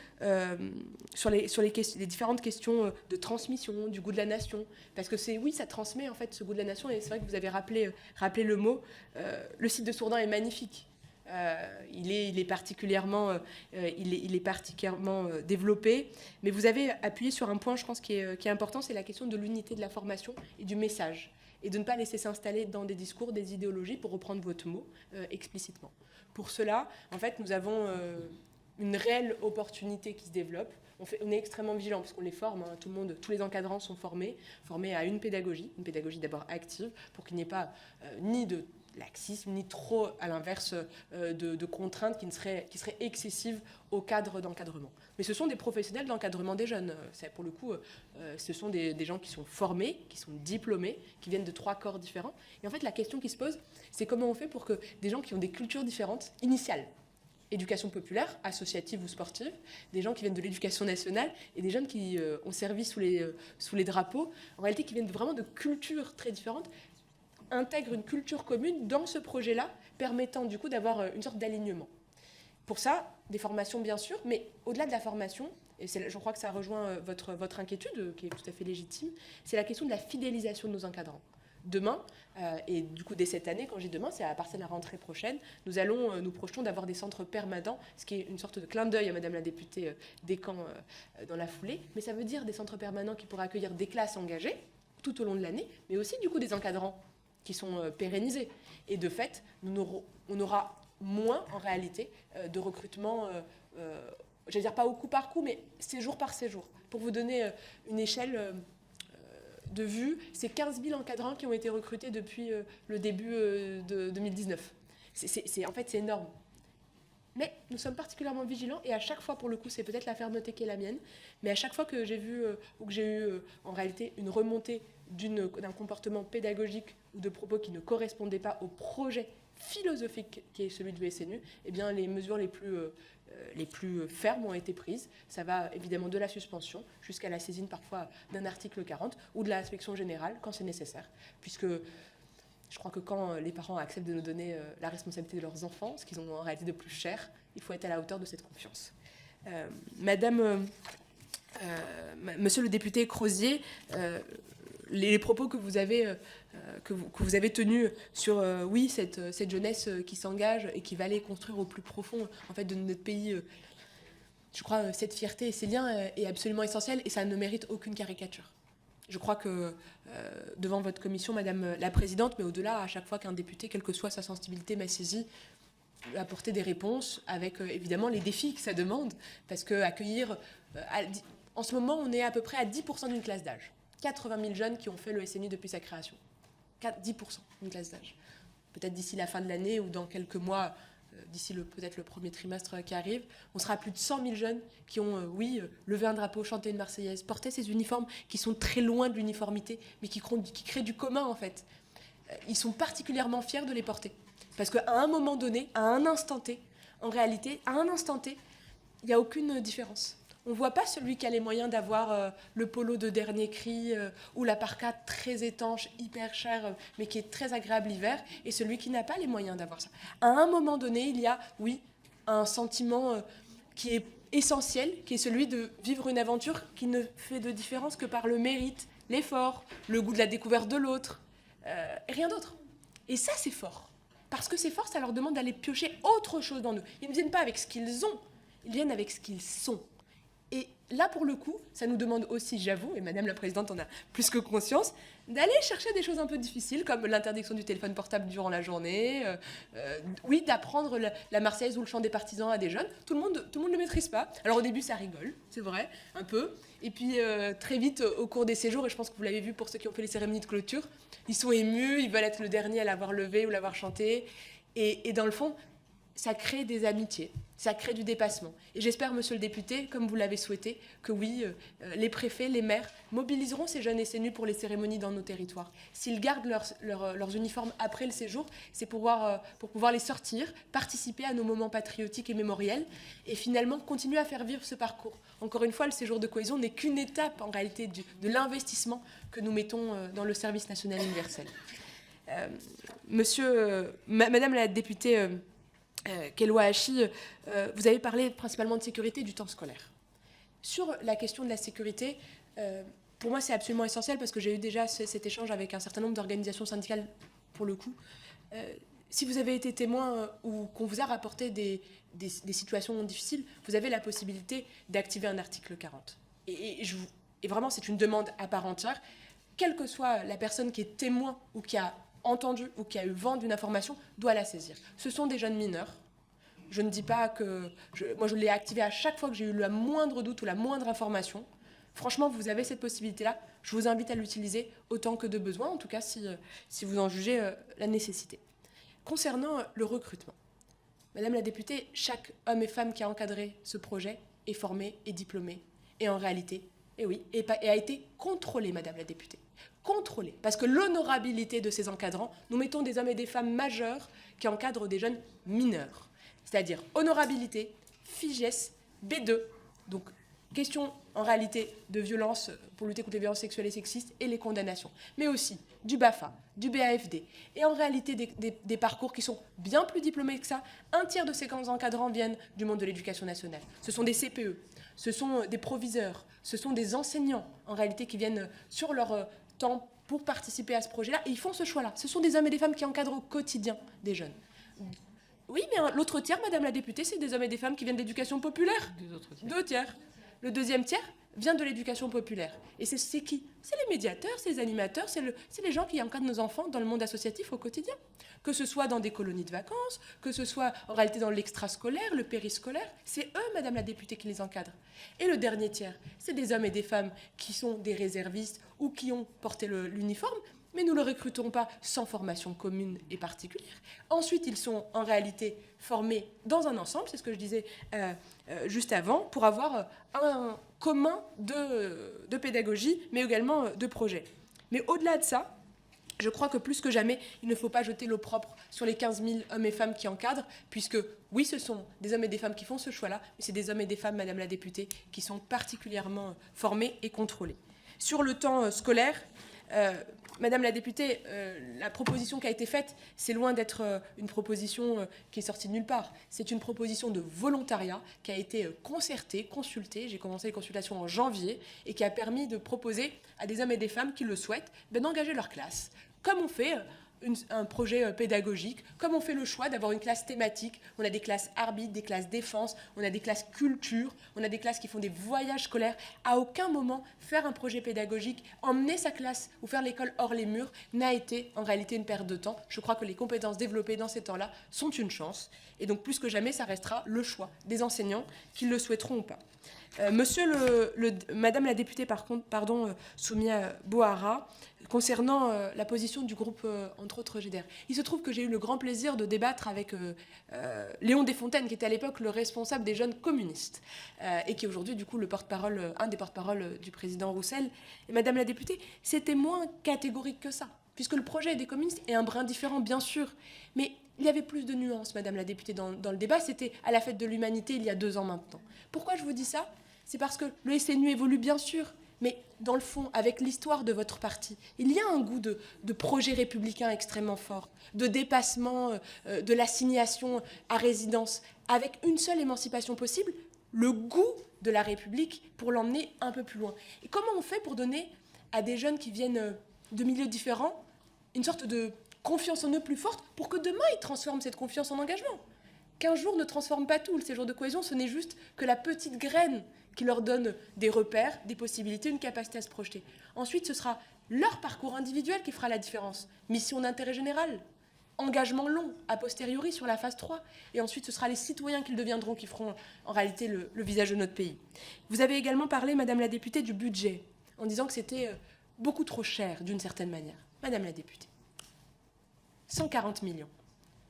sur les différentes questions de transmission, du goût de la nation, parce que oui, ça transmet en fait ce goût de la nation, et c'est vrai que vous avez rappelé le mot. Le site de Sourdin est magnifique. Il est particulièrement développé, mais vous avez appuyé sur un point, je pense, qui est important, c'est la question de l'unité de la formation et du message, et de ne pas laisser s'installer dans des discours, des idéologies, pour reprendre votre mot explicitement. Pour cela, en fait, nous avons une réelle opportunité qui se développe. On est extrêmement vigilants parce qu'on les forme, hein, tous les encadrants sont formés à une pédagogie d'abord active, pour qu'il n'y ait pas ni de laxisme, ni trop, à l'inverse, de contraintes qui seraient excessives au cadre d'encadrement. Mais ce sont des professionnels d'encadrement des jeunes. Pour le coup, ce sont des gens qui sont formés, qui sont diplômés, qui viennent de 3 corps différents. Et en fait, la question qui se pose, c'est comment on fait pour que des gens qui ont des cultures différentes, initiales, éducation populaire, associative ou sportive, des gens qui viennent de l'éducation nationale et des jeunes qui ont servi sous les drapeaux, en réalité qui viennent vraiment de cultures très différentes, intègrent une culture commune dans ce projet-là, permettant du coup d'avoir une sorte d'alignement. Pour ça, des formations bien sûr, mais au-delà de la formation, et je crois que ça rejoint votre inquiétude, qui est tout à fait légitime, c'est la question de la fidélisation de nos encadrants. Demain, et du coup dès cette année, quand je dis demain, c'est à partir de la rentrée prochaine, nous projetons d'avoir des centres permanents, ce qui est une sorte de clin d'œil à Madame la députée Descamps dans la foulée, mais ça veut dire des centres permanents qui pourraient accueillir des classes engagées tout au long de l'année, mais aussi du coup des encadrants qui sont pérennisés. Et de fait, on aura moins en réalité de recrutement, je vais dire pas au coup par coup, mais séjour par séjour. Pour vous donner une échelle de vue, c'est 15 000 encadrants qui ont été recrutés depuis le début de 2019. En fait, c'est énorme. Mais nous sommes particulièrement vigilants, et à chaque fois, pour le coup, c'est peut-être la fermeté qui est la mienne, mais à chaque fois que j'ai vu ou que j'ai eu en réalité une remontée d'un comportement pédagogique ou de propos qui ne correspondaient pas au projet philosophique qui est celui du SNU, eh bien, les mesures les plus fermes ont été prises. Ça va évidemment de la suspension jusqu'à la saisine parfois d'un article 40 ou de l'inspection générale quand c'est nécessaire, puisque je crois que quand les parents acceptent de nous donner la responsabilité de leurs enfants, ce qu'ils ont en réalité de plus cher, il faut être à la hauteur de cette confiance. Monsieur le député Crozier, les propos que vous avez tenus sur oui, cette jeunesse qui s'engage et qui va aller construire au plus profond en fait de notre pays, je crois cette fierté et ces liens est absolument essentielle, et ça ne mérite aucune caricature. Je crois que devant votre commission, Madame la Présidente, mais au-delà, à chaque fois qu'un député, quelle que soit sa sensibilité, m'a saisi, apporter des réponses avec évidemment les défis que ça demande, parce que accueillir, en ce moment, on est à peu près à 10% d'une classe d'âge. 80 000 jeunes qui ont fait le SNU depuis sa création. 10% d'une classe d'âge. Peut-être d'ici la fin de l'année ou dans quelques mois, d'ici peut-être le premier trimestre qui arrive, on sera à plus de 100 000 jeunes qui ont, levé un drapeau, chanté une Marseillaise, porté ces uniformes qui sont très loin de l'uniformité, mais qui créent du commun en fait. Ils sont particulièrement fiers de les porter. Parce qu'à un moment donné, à un instant T, en réalité, à un instant T, il n'y a aucune différence. On ne voit pas celui qui a les moyens d'avoir le polo de dernier cri ou la parka très étanche, hyper chère, mais qui est très agréable l'hiver, et celui qui n'a pas les moyens d'avoir ça. À un moment donné, il y a, oui, un sentiment qui est essentiel, qui est celui de vivre une aventure qui ne fait de différence que par le mérite, l'effort, le goût de la découverte de l'autre, et rien d'autre. Et ça, c'est fort. Parce que c'est fort, ça leur demande d'aller piocher autre chose dans nous. Ils ne viennent pas avec ce qu'ils ont, ils viennent avec ce qu'ils sont. Et là, pour le coup, ça nous demande aussi, j'avoue, et Madame la Présidente en a plus que conscience, d'aller chercher des choses un peu difficiles, comme l'interdiction du téléphone portable durant la journée, oui, d'apprendre la Marseillaise ou le chant des partisans à des jeunes. Tout le monde ne le maîtrise pas. Alors au début, ça rigole, c'est vrai, un peu. Et puis très vite, au cours des séjours, et je pense que vous l'avez vu pour ceux qui ont fait les cérémonies de clôture, ils sont émus, ils veulent être le dernier à l'avoir levé ou l'avoir chanté. Et dans le fond, ça crée des amitiés, ça crée du dépassement. Et j'espère, monsieur le député, comme vous l'avez souhaité, que oui, les préfets, les maires mobiliseront ces jeunes SNU pour les cérémonies dans nos territoires. S'ils gardent leurs uniformes après le séjour, c'est pour pouvoir les sortir, participer à nos moments patriotiques et mémoriels, et finalement continuer à faire vivre ce parcours. Encore une fois, le séjour de cohésion n'est qu'une étape, en réalité, de l'investissement que nous mettons dans le service national universel. Madame la députée Kelwa Hachi, vous avez parlé principalement de sécurité du temps scolaire. Sur la question de la sécurité, pour moi, c'est absolument essentiel parce que j'ai eu déjà cet échange avec un certain nombre d'organisations syndicales, pour le coup. Si vous avez été témoin ou qu'on vous a rapporté des situations difficiles, vous avez la possibilité d'activer un article 40. Et vraiment, c'est une demande à part entière. Quelle que soit la personne qui est témoin ou qui a entendu ou qui a eu vent d'une information, doit la saisir. Ce sont des jeunes mineurs. Je ne dis pas que... Moi, je l'ai activé à chaque fois que j'ai eu le moindre doute ou la moindre information. Franchement, vous avez cette possibilité-là. Je vous invite à l'utiliser autant que de besoin, en tout cas si vous en jugez la nécessité. Concernant le recrutement, Madame la députée, chaque homme et femme qui a encadré ce projet est formé et diplômé. Et en réalité, et a été contrôlé, Madame la députée. Contrôlé. Parce que l'honorabilité de ces encadrants, nous mettons des hommes et des femmes majeurs qui encadrent des jeunes mineurs. C'est-à-dire honorabilité, FIGES, B2, donc question en réalité de violence pour lutter contre les violences sexuelles et sexistes et les condamnations, mais aussi du BAFA, du BAFD, et en réalité des parcours qui sont bien plus diplômés que ça. Un tiers de ces encadrants viennent du monde de l'éducation nationale. Ce sont des CPE, ce sont des proviseurs, ce sont des enseignants en réalité qui viennent sur leur temps pour participer à ce projet-là, et ils font ce choix-là. Ce sont des hommes et des femmes qui encadrent au quotidien des jeunes. Oui, mais l'autre tiers, Madame la députée, c'est des hommes et des femmes qui viennent d'éducation populaire. 2 tiers. Le deuxième tiers vient de l'éducation populaire. Et c'est qui? C'est les médiateurs, c'est les animateurs, c'est les gens qui encadrent nos enfants dans le monde associatif au quotidien. Que ce soit dans des colonies de vacances, que ce soit en réalité dans l'extrascolaire, le périscolaire, c'est eux, Madame la députée, qui les encadrent. Et le dernier tiers, c'est des hommes et des femmes qui sont des réservistes ou qui ont porté l'uniforme, mais nous ne le recrutons pas sans formation commune et particulière. Ensuite, ils sont en réalité formés dans un ensemble, c'est ce que je disais juste avant, pour avoir un commun de pédagogie, mais également de projet. Mais au-delà de ça, je crois que plus que jamais, il ne faut pas jeter l'opprobre sur les 15 000 hommes et femmes qui encadrent, puisque oui, ce sont des hommes et des femmes qui font ce choix-là, mais c'est des hommes et des femmes, Madame la députée, qui sont particulièrement formés et contrôlés. Sur le temps scolaire, Madame la députée, la proposition qui a été faite, c'est loin d'être une proposition qui est sortie de nulle part. C'est une proposition de volontariat qui a été concertée, consultée. J'ai commencé les consultations en janvier et qui a permis de proposer à des hommes et des femmes qui le souhaitent d'engager leur classe. Comme on fait un projet pédagogique, comme on fait le choix d'avoir une classe thématique. On a des classes arbitres, des classes défense, on a des classes culture, on a des classes qui font des voyages scolaires. À aucun moment, faire un projet pédagogique, emmener sa classe ou faire l'école hors les murs n'a été en réalité une perte de temps. Je crois que les compétences développées dans ces temps-là sont une chance. Et donc, plus que jamais, ça restera le choix des enseignants, qu'ils le souhaiteront ou pas. Madame la députée, Soumia Bohara, concernant la position du groupe, entre autres, GDR. Il se trouve que j'ai eu le grand plaisir de débattre avec Léon Desfontaines, qui était à l'époque le responsable des jeunes communistes, et qui est aujourd'hui, du coup, un des porte-parole du président Roussel. Et Madame la députée, c'était moins catégorique que ça, puisque le projet des communistes est un brin différent, bien sûr, mais il y avait plus de nuances, Madame la députée, dans le débat. C'était à la Fête de l'Humanité, il y a 2 ans maintenant. Pourquoi je vous dis ça? C'est parce que le SNU évolue, bien sûr, mais dans le fond, avec l'histoire de votre parti, il y a un goût de projet républicain extrêmement fort, de dépassement de l'assignation à résidence, avec une seule émancipation possible, le goût de la République pour l'emmener un peu plus loin. Et comment on fait pour donner à des jeunes qui viennent de milieux différents une sorte de confiance en eux plus forte pour que demain, ils transforment cette confiance en engagement? 15 jours ne transforment pas tout. Le séjour de cohésion, ce n'est juste que la petite graine qui leur donne des repères, des possibilités, une capacité à se projeter. Ensuite, ce sera leur parcours individuel qui fera la différence. Mission d'intérêt général, engagement long, a posteriori sur la phase 3. Et ensuite, ce sera les citoyens qu'ils deviendront qui feront en réalité le visage de notre pays. Vous avez également parlé, Madame la députée, du budget, en disant que c'était beaucoup trop cher d'une certaine manière. Madame la députée, 140 millions.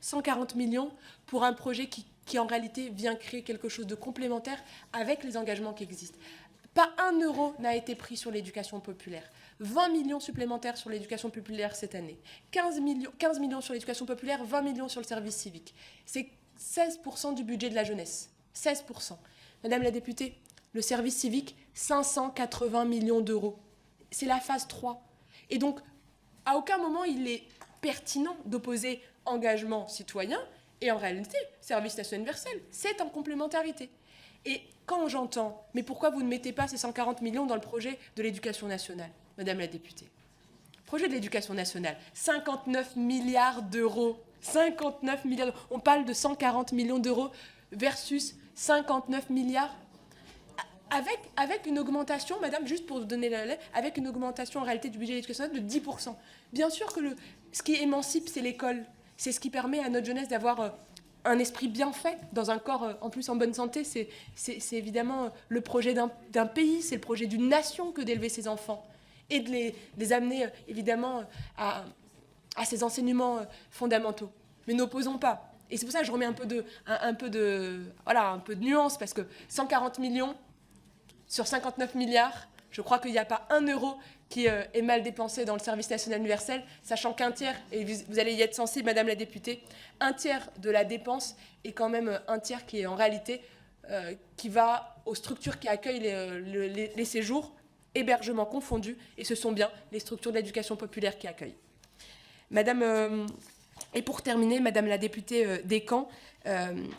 140 millions pour un projet qui en réalité vient créer quelque chose de complémentaire avec les engagements qui existent. Pas 1 euro n'a été pris sur l'éducation populaire. 20 millions supplémentaires sur l'éducation populaire cette année. 15 millions sur l'éducation populaire, 20 millions sur le service civique. C'est 16% du budget de la jeunesse. 16%. Madame la députée, le service civique, 580 millions d'euros. C'est la phase 3. Et donc, à aucun moment, il est pertinent d'opposer engagement citoyen Et en réalité, service national universel, c'est en complémentarité. Et quand j'entends, mais pourquoi vous ne mettez pas ces 140 millions dans le projet de l'éducation nationale, Madame la députée? Projet de l'éducation nationale, 59 milliards d'euros. 59 milliards d'euros. On parle de 140 millions d'euros versus 59 milliards. Avec une augmentation, madame, juste pour vous donner la lettre, avec une augmentation en réalité du budget de l'éducation nationale de 10%. Bien sûr que ce qui émancipe, c'est l'école. C'est ce qui permet à notre jeunesse d'avoir un esprit bien fait, dans un corps en plus en bonne santé. C'est évidemment le projet d'un pays, c'est le projet d'une nation que d'élever ses enfants et de les amener évidemment à ces enseignements fondamentaux. Mais n'opposons pas. Et c'est pour ça que je remets un peu de nuance, parce que 140 millions sur 59 milliards, je crois qu'il n'y a pas un euro qui est mal dépensé dans le service national universel, sachant qu'un tiers, et vous allez y être sensible, Madame la députée, un tiers de la dépense est quand même un tiers qui est en réalité qui va aux structures qui accueillent les séjours, hébergements confondus, et ce sont bien les structures de l'éducation populaire qui accueillent. Et pour terminer, Madame la députée Descamps,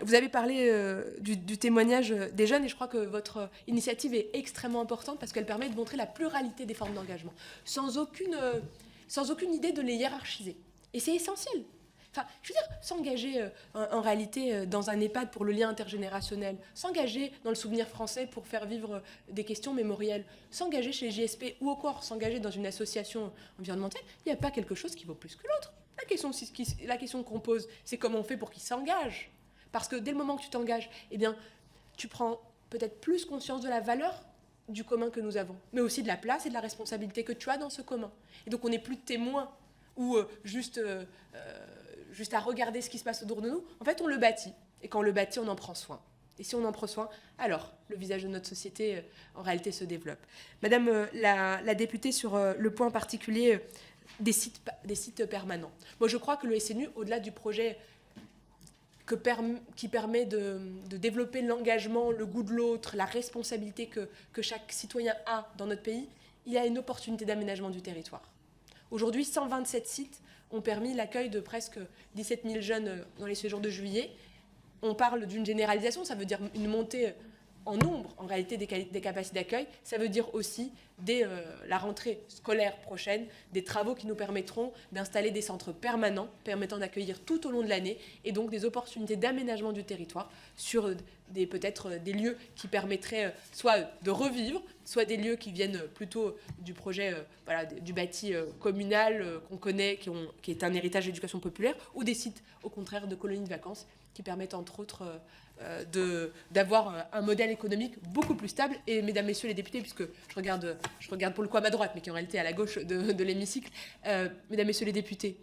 vous avez parlé du témoignage des jeunes, et je crois que votre initiative est extrêmement importante parce qu'elle permet de montrer la pluralité des formes d'engagement, sans aucune idée de les hiérarchiser. Et c'est essentiel. Enfin, je veux dire, s'engager en réalité dans un EHPAD pour le lien intergénérationnel, s'engager dans le souvenir français pour faire vivre des questions mémorielles, s'engager chez JSP ou encore s'engager dans une association environnementale, il n'y a pas quelque chose qui vaut plus que l'autre. La question qu'on pose, c'est comment on fait pour qu'ils s'engagent. Parce que dès le moment que tu t'engages, eh bien, tu prends peut-être plus conscience de la valeur du commun que nous avons, mais aussi de la place et de la responsabilité que tu as dans ce commun. Et donc on n'est plus témoin ou juste à regarder ce qui se passe autour de nous. En fait, on le bâtit. Et quand on le bâtit, on en prend soin. Et si on en prend soin, alors le visage de notre société, en réalité, se développe. Madame la députée, sur le point particulier des sites permanents. Moi, je crois que le SNU, au-delà du projet qui permet de développer l'engagement, le goût de l'autre, la responsabilité que chaque citoyen a dans notre pays, il y a une opportunité d'aménagement du territoire. Aujourd'hui, 127 sites ont permis l'accueil de presque 17 000 jeunes dans les séjours de juillet. On parle d'une généralisation, ça veut dire une montée en nombre, en réalité, des capacités d'accueil. Ça veut dire aussi, dès la rentrée scolaire prochaine, des travaux qui nous permettront d'installer des centres permanents, permettant d'accueillir tout au long de l'année, et donc des opportunités d'aménagement du territoire sur peut-être des lieux qui permettraient soit de revivre, soit des lieux qui viennent plutôt du projet du bâti communal qu'on connaît, qui est un héritage d'éducation populaire, ou des sites, au contraire, de colonies de vacances, qui permettent entre autres d'avoir un modèle économique beaucoup plus stable. Et mesdames, messieurs les députés, puisque je regarde pour le coup à ma droite, mais qui en réalité est à la gauche de l'hémicycle, mesdames, messieurs les députés,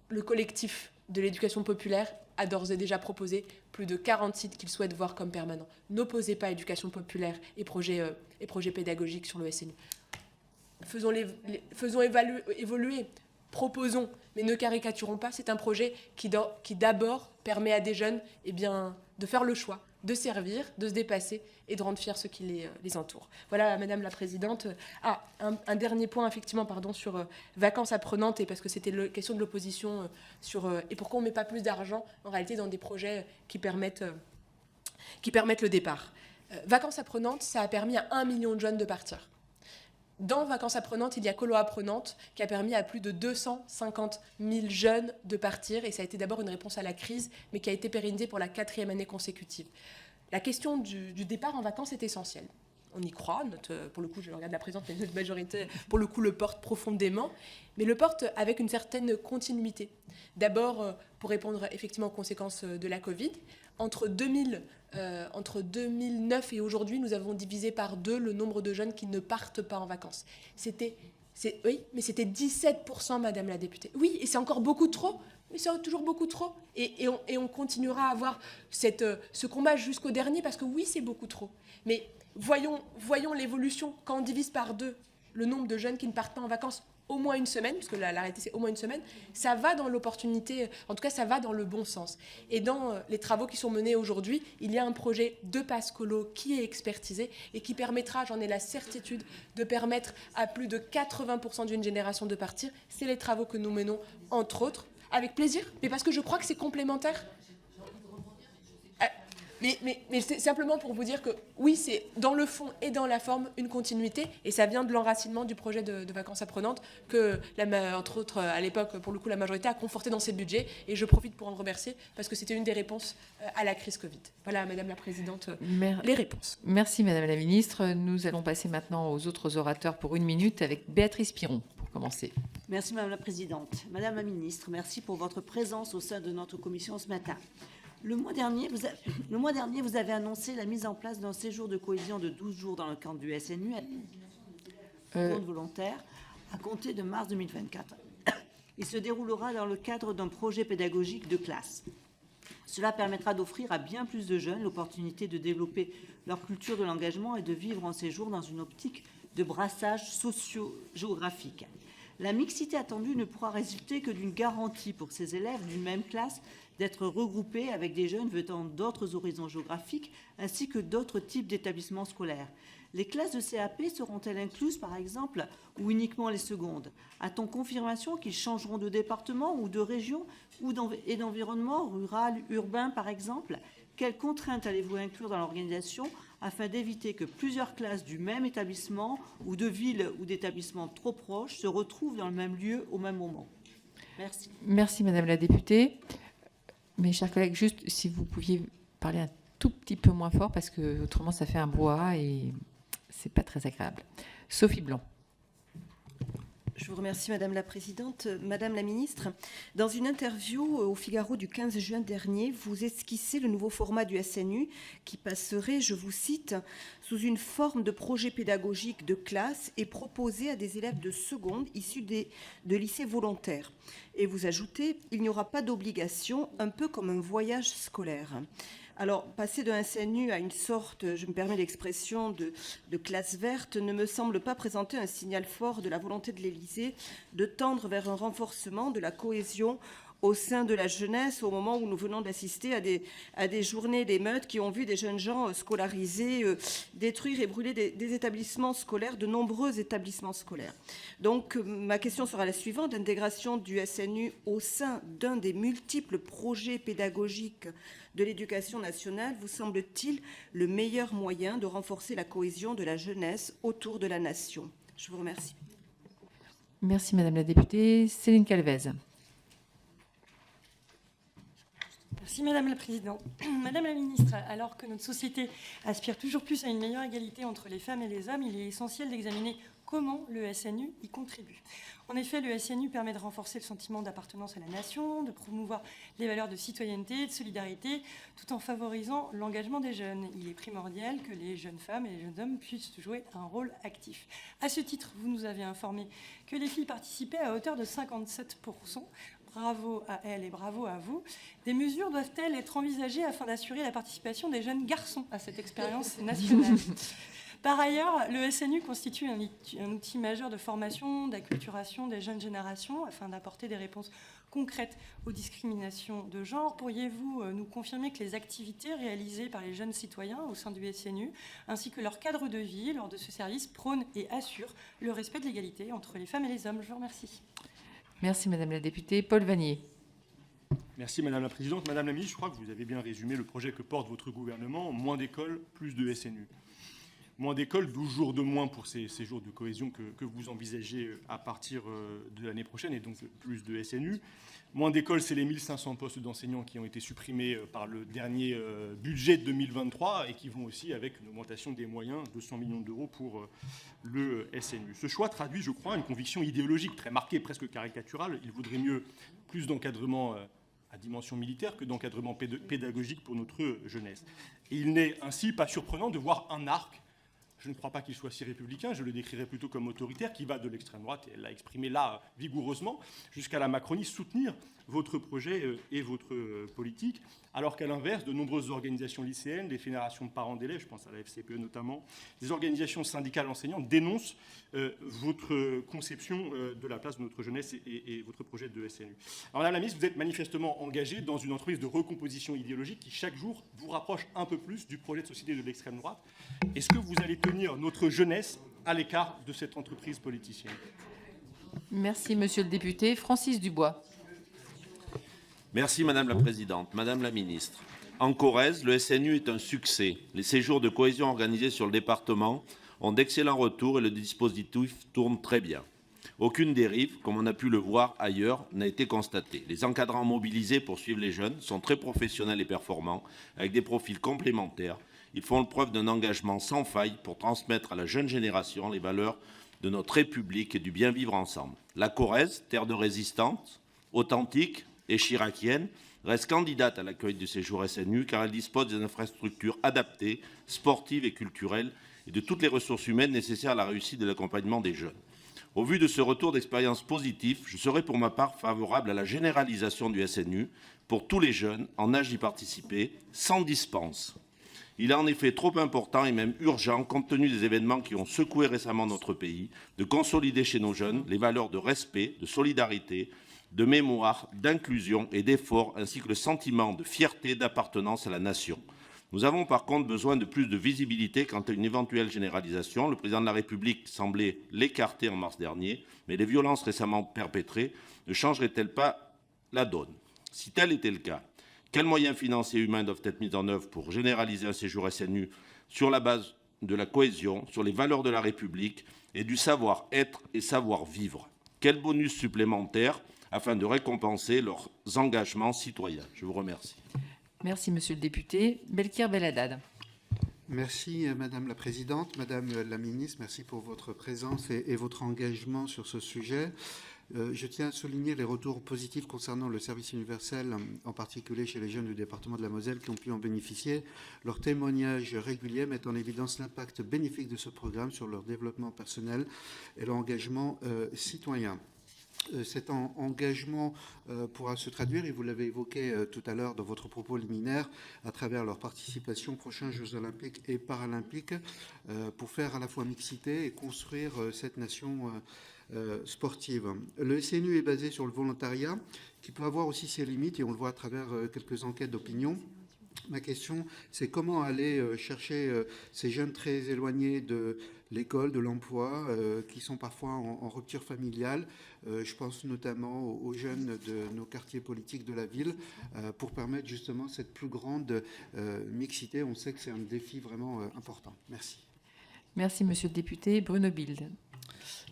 le collectif de l'éducation populaire a d'ores et déjà proposé plus de 40 sites qu'il souhaite voir comme permanents. N'opposez pas éducation populaire et projets pédagogiques sur le SNU. Faisons évoluer, proposons, mais ne caricaturons pas. C'est un projet qui d'abord permet à des jeunes de faire le choix, de servir, de se dépasser et de rendre fiers ceux qui les entourent. Voilà, Madame la Présidente. Un dernier point, effectivement, sur vacances apprenantes, et parce que c'était la question de l'opposition et pourquoi on ne met pas plus d'argent, en réalité, dans des projets qui permettent le départ. Vacances apprenantes, ça a permis à 1 million de jeunes de partir. Dans Vacances apprenantes, il y a Colo apprenante qui a permis à plus de 250 000 jeunes de partir, et ça a été d'abord une réponse à la crise, mais qui a été pérennisée pour la 4e année consécutive. La question du départ en vacances est essentielle. On y croit, pour le coup, je regarde la présidente, mais notre majorité, pour le coup, le porte profondément, mais le porte avec une certaine continuité. D'abord, pour répondre effectivement aux conséquences de la Covid, entre 2009 et aujourd'hui, nous avons divisé par 2 le nombre de jeunes qui ne partent pas en vacances. Oui, mais c'était 17%, Madame la députée. Oui, et c'est encore beaucoup trop, mais c'est toujours beaucoup trop. Et on continuera à avoir ce combat jusqu'au dernier, parce que oui, c'est beaucoup trop. Mais voyons l'évolution. Quand on divise par 2 le nombre de jeunes qui ne partent pas en vacances au moins une semaine, puisque la réalité c'est au moins une semaine, ça va dans l'opportunité, en tout cas ça va dans le bon sens. Et dans les travaux qui sont menés aujourd'hui, il y a un projet de passe colo qui est expertisé et qui permettra, j'en ai la certitude, de permettre à plus de 80% d'une génération de partir. C'est les travaux que nous menons, entre autres, avec plaisir, mais parce que je crois que c'est complémentaire. Mais c'est simplement pour vous dire que oui, c'est dans le fond et dans la forme une continuité, et ça vient de l'enracinement du projet de vacances apprenantes que, entre autres, à l'époque, pour le coup, la majorité a conforté dans ses budgets, et je profite pour en remercier parce que c'était une des réponses à la crise Covid. Voilà, Madame la Présidente, les réponses. Merci, Madame la Ministre. Nous allons passer maintenant aux autres orateurs pour 1 minute avec Béatrice Piron, pour commencer. Merci, Madame la Présidente. Madame la Ministre, merci pour votre présence au sein de notre commission ce matin. Le mois dernier, vous avez annoncé la mise en place d'un séjour de cohésion de 12 jours dans le camp du SNU volontaire à compter de mars 2024. Il se déroulera dans le cadre d'un projet pédagogique de classe. Cela permettra d'offrir à bien plus de jeunes l'opportunité de développer leur culture de l'engagement et de vivre en séjour dans une optique de brassage socio-géographique. La mixité attendue ne pourra résulter que d'une garantie pour ces élèves d'une même classe d'être regroupés avec des jeunes venant d'autres horizons géographiques ainsi que d'autres types d'établissements scolaires. Les classes de CAP seront-elles incluses, par exemple, ou uniquement les secondes? A-t-on confirmation qu'ils changeront de département ou de région et d'environnement, rural, urbain, par exemple? Quelles contraintes allez-vous inclure dans l'organisation afin d'éviter que plusieurs classes du même établissement ou de villes ou d'établissements trop proches se retrouvent dans le même lieu au même moment? Merci. Merci, Madame la députée. Mes chers collègues, juste si vous pouviez parler un tout petit peu moins fort, parce que autrement ça fait un brouhaha et c'est pas très agréable. Sophie Blanc. Je vous remercie, Madame la Présidente. Madame la Ministre, dans une interview au Figaro du 15 juin dernier, vous esquissez le nouveau format du SNU qui passerait, je vous cite, sous une forme de projet pédagogique de classe et proposé à des élèves de seconde issus de lycées volontaires. Et vous ajoutez, il n'y aura pas d'obligation, un peu comme un voyage scolaire. Alors, passer d'un SNU à une sorte, je me permets l'expression, de classe verte ne me semble pas présenter un signal fort de la volonté de l'Élysée de tendre vers un renforcement de la cohésion au sein de la jeunesse au moment où nous venons d'assister à des journées d'émeutes qui ont vu des jeunes gens scolarisés détruire et brûler des établissements scolaires, de nombreux établissements scolaires. Donc ma question sera la suivante: l'intégration du SNU au sein d'un des multiples projets pédagogiques de l'éducation nationale vous semble-t-il le meilleur moyen de renforcer la cohésion de la jeunesse autour de la nation? Je vous remercie. Merci, Madame la députée. Céline Calvez. Merci Madame la Présidente. Madame la Ministre, alors que notre société aspire toujours plus à une meilleure égalité entre les femmes et les hommes, il est essentiel d'examiner comment le SNU y contribue. En effet, le SNU permet de renforcer le sentiment d'appartenance à la nation, de promouvoir les valeurs de citoyenneté, de solidarité, tout en favorisant l'engagement des jeunes. Il est primordial que les jeunes femmes et les jeunes hommes puissent jouer un rôle actif. À ce titre, vous nous avez informé que les filles participaient à hauteur de 57%. Bravo à elles et bravo à vous. Des mesures doivent-elles être envisagées afin d'assurer la participation des jeunes garçons à cette expérience nationale? Par ailleurs, le SNU constitue un outil majeur de formation, d'acculturation des jeunes générations afin d'apporter des réponses concrètes aux discriminations de genre. Pourriez-vous nous confirmer que les activités réalisées par les jeunes citoyens au sein du SNU, ainsi que leur cadre de vie lors de ce service, prônent et assurent le respect de l'égalité entre les femmes et les hommes? Je vous remercie. Merci, Madame la députée. Paul Vannier. Merci, Madame la Présidente. Madame la Ministre, je crois que vous avez bien résumé le projet que porte votre gouvernement. Moins d'écoles, plus de SNU. Moins d'écoles, 12 jours de moins pour ces jours de cohésion que vous envisagez à partir de l'année prochaine, et donc plus de SNU. Moins d'écoles, c'est les 1500 postes d'enseignants qui ont été supprimés par le dernier budget de 2023 et qui vont aussi avec une augmentation des moyens, 200 millions d'euros pour le SNU. Ce choix traduit, je crois, une conviction idéologique très marquée, presque caricaturale. Il vaudrait mieux plus d'encadrement à dimension militaire que d'encadrement pédagogique pour notre jeunesse. Et il n'est ainsi pas surprenant de voir un arc. Je ne crois pas qu'il soit si républicain, je le décrirais plutôt comme autoritaire, qui va de l'extrême droite, et elle l'a exprimé là vigoureusement, jusqu'à la Macronie, soutenir votre projet et votre politique, alors qu'à l'inverse, de nombreuses organisations lycéennes, des fédérations de parents d'élèves, je pense à la FCPE notamment, des organisations syndicales enseignantes dénoncent votre conception de la place de notre jeunesse et votre projet de SNU. Alors, Madame la Ministre, vous êtes manifestement engagée dans une entreprise de recomposition idéologique qui, chaque jour, vous rapproche un peu plus du projet de société de l'extrême droite. Est-ce que vous allez tenir notre jeunesse à l'écart de cette entreprise politicienne? Merci, Monsieur le député. Francis Dubois. Merci, Madame la Présidente. Madame la Ministre, En Corrèze, le SNU est un succès. Les séjours de cohésion organisés sur le département ont d'excellents retours et le dispositif tourne très bien. Aucune dérive, comme on a pu le voir ailleurs, n'a été constatée. Les encadrants mobilisés pour suivre les jeunes sont très professionnels et performants, avec des profils complémentaires. Ils font preuve d'un engagement sans faille pour transmettre à la jeune génération les valeurs de notre République et du bien vivre ensemble. La Corrèze, terre de résistance, authentique et chiracienne, reste candidate à l'accueil du séjour SNU car elle dispose des infrastructures adaptées, sportives et culturelles et de toutes les ressources humaines nécessaires à la réussite de l'accompagnement des jeunes. Au vu de ce retour d'expérience positif, je serai pour ma part favorable à la généralisation du SNU pour tous les jeunes en âge d'y participer, sans dispense. Il est en effet trop important et même urgent, compte tenu des événements qui ont secoué récemment notre pays, de consolider chez nos jeunes les valeurs de respect, de solidarité, de mémoire, d'inclusion et d'effort, ainsi que le sentiment de fierté d'appartenance à la nation. Nous avons par contre besoin de plus de visibilité quant à une éventuelle généralisation. Le président de la République semblait l'écarter en mars dernier, mais les violences récemment perpétrées ne changeraient-elles pas la donne? Si tel était le cas, quels moyens financiers et humains doivent être mis en œuvre pour généraliser un séjour SNU sur la base de la cohésion, sur les valeurs de la République et du savoir-être et savoir-vivre? Quel bonus supplémentaire afin de récompenser leurs engagements citoyens? Je vous remercie. Merci, monsieur le député. Belkir Belhaddad. Merci, Madame la Présidente. Madame la Ministre, merci pour votre présence et votre engagement sur ce sujet. Je tiens à souligner les retours positifs concernant le service universel, en particulier chez les jeunes du département de la Moselle qui ont pu en bénéficier. Leurs témoignages réguliers mettent en évidence l'impact bénéfique de ce programme sur leur développement personnel et leur engagement citoyen. Cet engagement pourra se traduire, et vous l'avez évoqué tout à l'heure dans votre propos liminaire, à travers leur participation aux prochains Jeux olympiques et paralympiques, pour faire à la fois mixité et construire cette nation sportive. Le SNU est basé sur le volontariat, qui peut avoir aussi ses limites, et on le voit à travers quelques enquêtes d'opinion. Ma question, c'est comment aller chercher ces jeunes très éloignés de l'école, de l'emploi, qui sont parfois en rupture familiale. Je pense notamment aux jeunes de nos quartiers politiques de la ville, pour permettre justement cette plus grande mixité. On sait que c'est un défi vraiment important. Merci. Merci, monsieur le député. Bruno Bilde.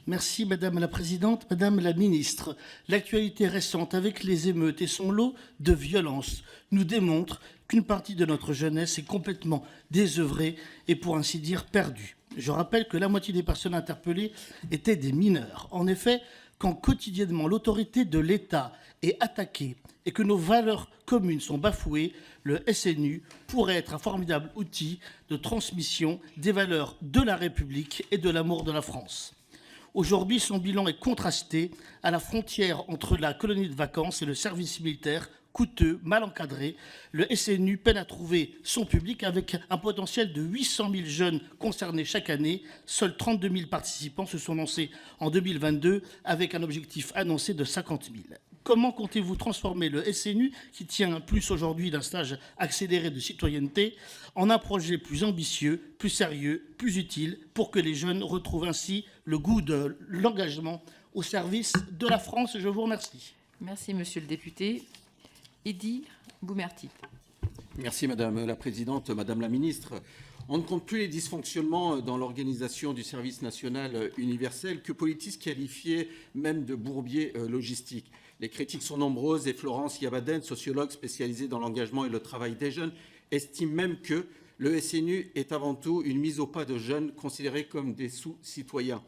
Merci Madame la Présidente, Madame la Ministre. L'actualité récente avec les émeutes et son lot de violence nous démontre qu'une partie de notre jeunesse est complètement désœuvrée et pour ainsi dire perdue. Je rappelle que la moitié des personnes interpellées étaient des mineurs. En effet, quand quotidiennement l'autorité de l'État est attaquée et que nos valeurs communes sont bafouées, le SNU pourrait être un formidable outil de transmission des valeurs de la République et de l'amour de la France. Aujourd'hui, son bilan est contrasté à la frontière entre la colonie de vacances et le service militaire, coûteux, mal encadré. Le SNU peine à trouver son public avec un potentiel de 800 000 jeunes concernés chaque année. Seuls 32 000 participants se sont lancés en 2022 avec un objectif annoncé de 50 000. Comment comptez-vous transformer le SNU, qui tient plus aujourd'hui d'un stage accéléré de citoyenneté, en un projet plus ambitieux, plus sérieux, plus utile, pour que les jeunes retrouvent ainsi le goût de l'engagement au service de la France? Je vous remercie. Merci, monsieur le député. Eddy Boumerti. Merci, Madame la Présidente, Madame la Ministre. On ne compte plus les dysfonctionnements dans l'organisation du service national universel que Politis qualifiait même de bourbier logistique. Les critiques sont nombreuses et Florence Yabaden, sociologue spécialisée dans l'engagement et le travail des jeunes, estime même que le SNU est avant tout une mise au pas de jeunes considérés comme des sous-citoyens.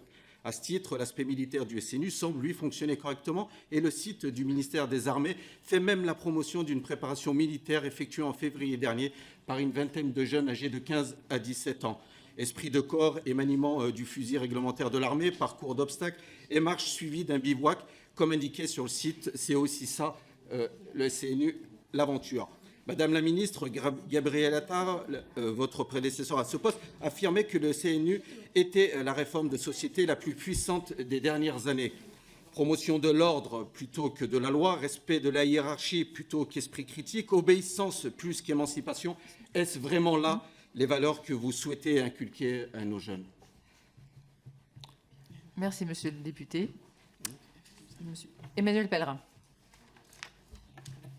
À ce titre, l'aspect militaire du SNU semble, lui, fonctionner correctement et le site du ministère des Armées fait même la promotion d'une préparation militaire effectuée en février dernier par une vingtaine de jeunes âgés de 15 à 17 ans. Esprit de corps et maniement du fusil réglementaire de l'armée, parcours d'obstacles et marche suivie d'un bivouac, comme indiqué sur le site. C'est aussi ça, le SNU, l'aventure. Madame la ministre, Gabriel Attal, votre prédécesseur à ce poste, affirmait que le CNU était la réforme de société la plus puissante des dernières années. Promotion de l'ordre plutôt que de la loi, respect de la hiérarchie plutôt qu'esprit critique, obéissance plus qu'émancipation. Est-ce vraiment là les valeurs que vous souhaitez inculquer à nos jeunes? Merci, monsieur le député. Emmanuel Pellerin.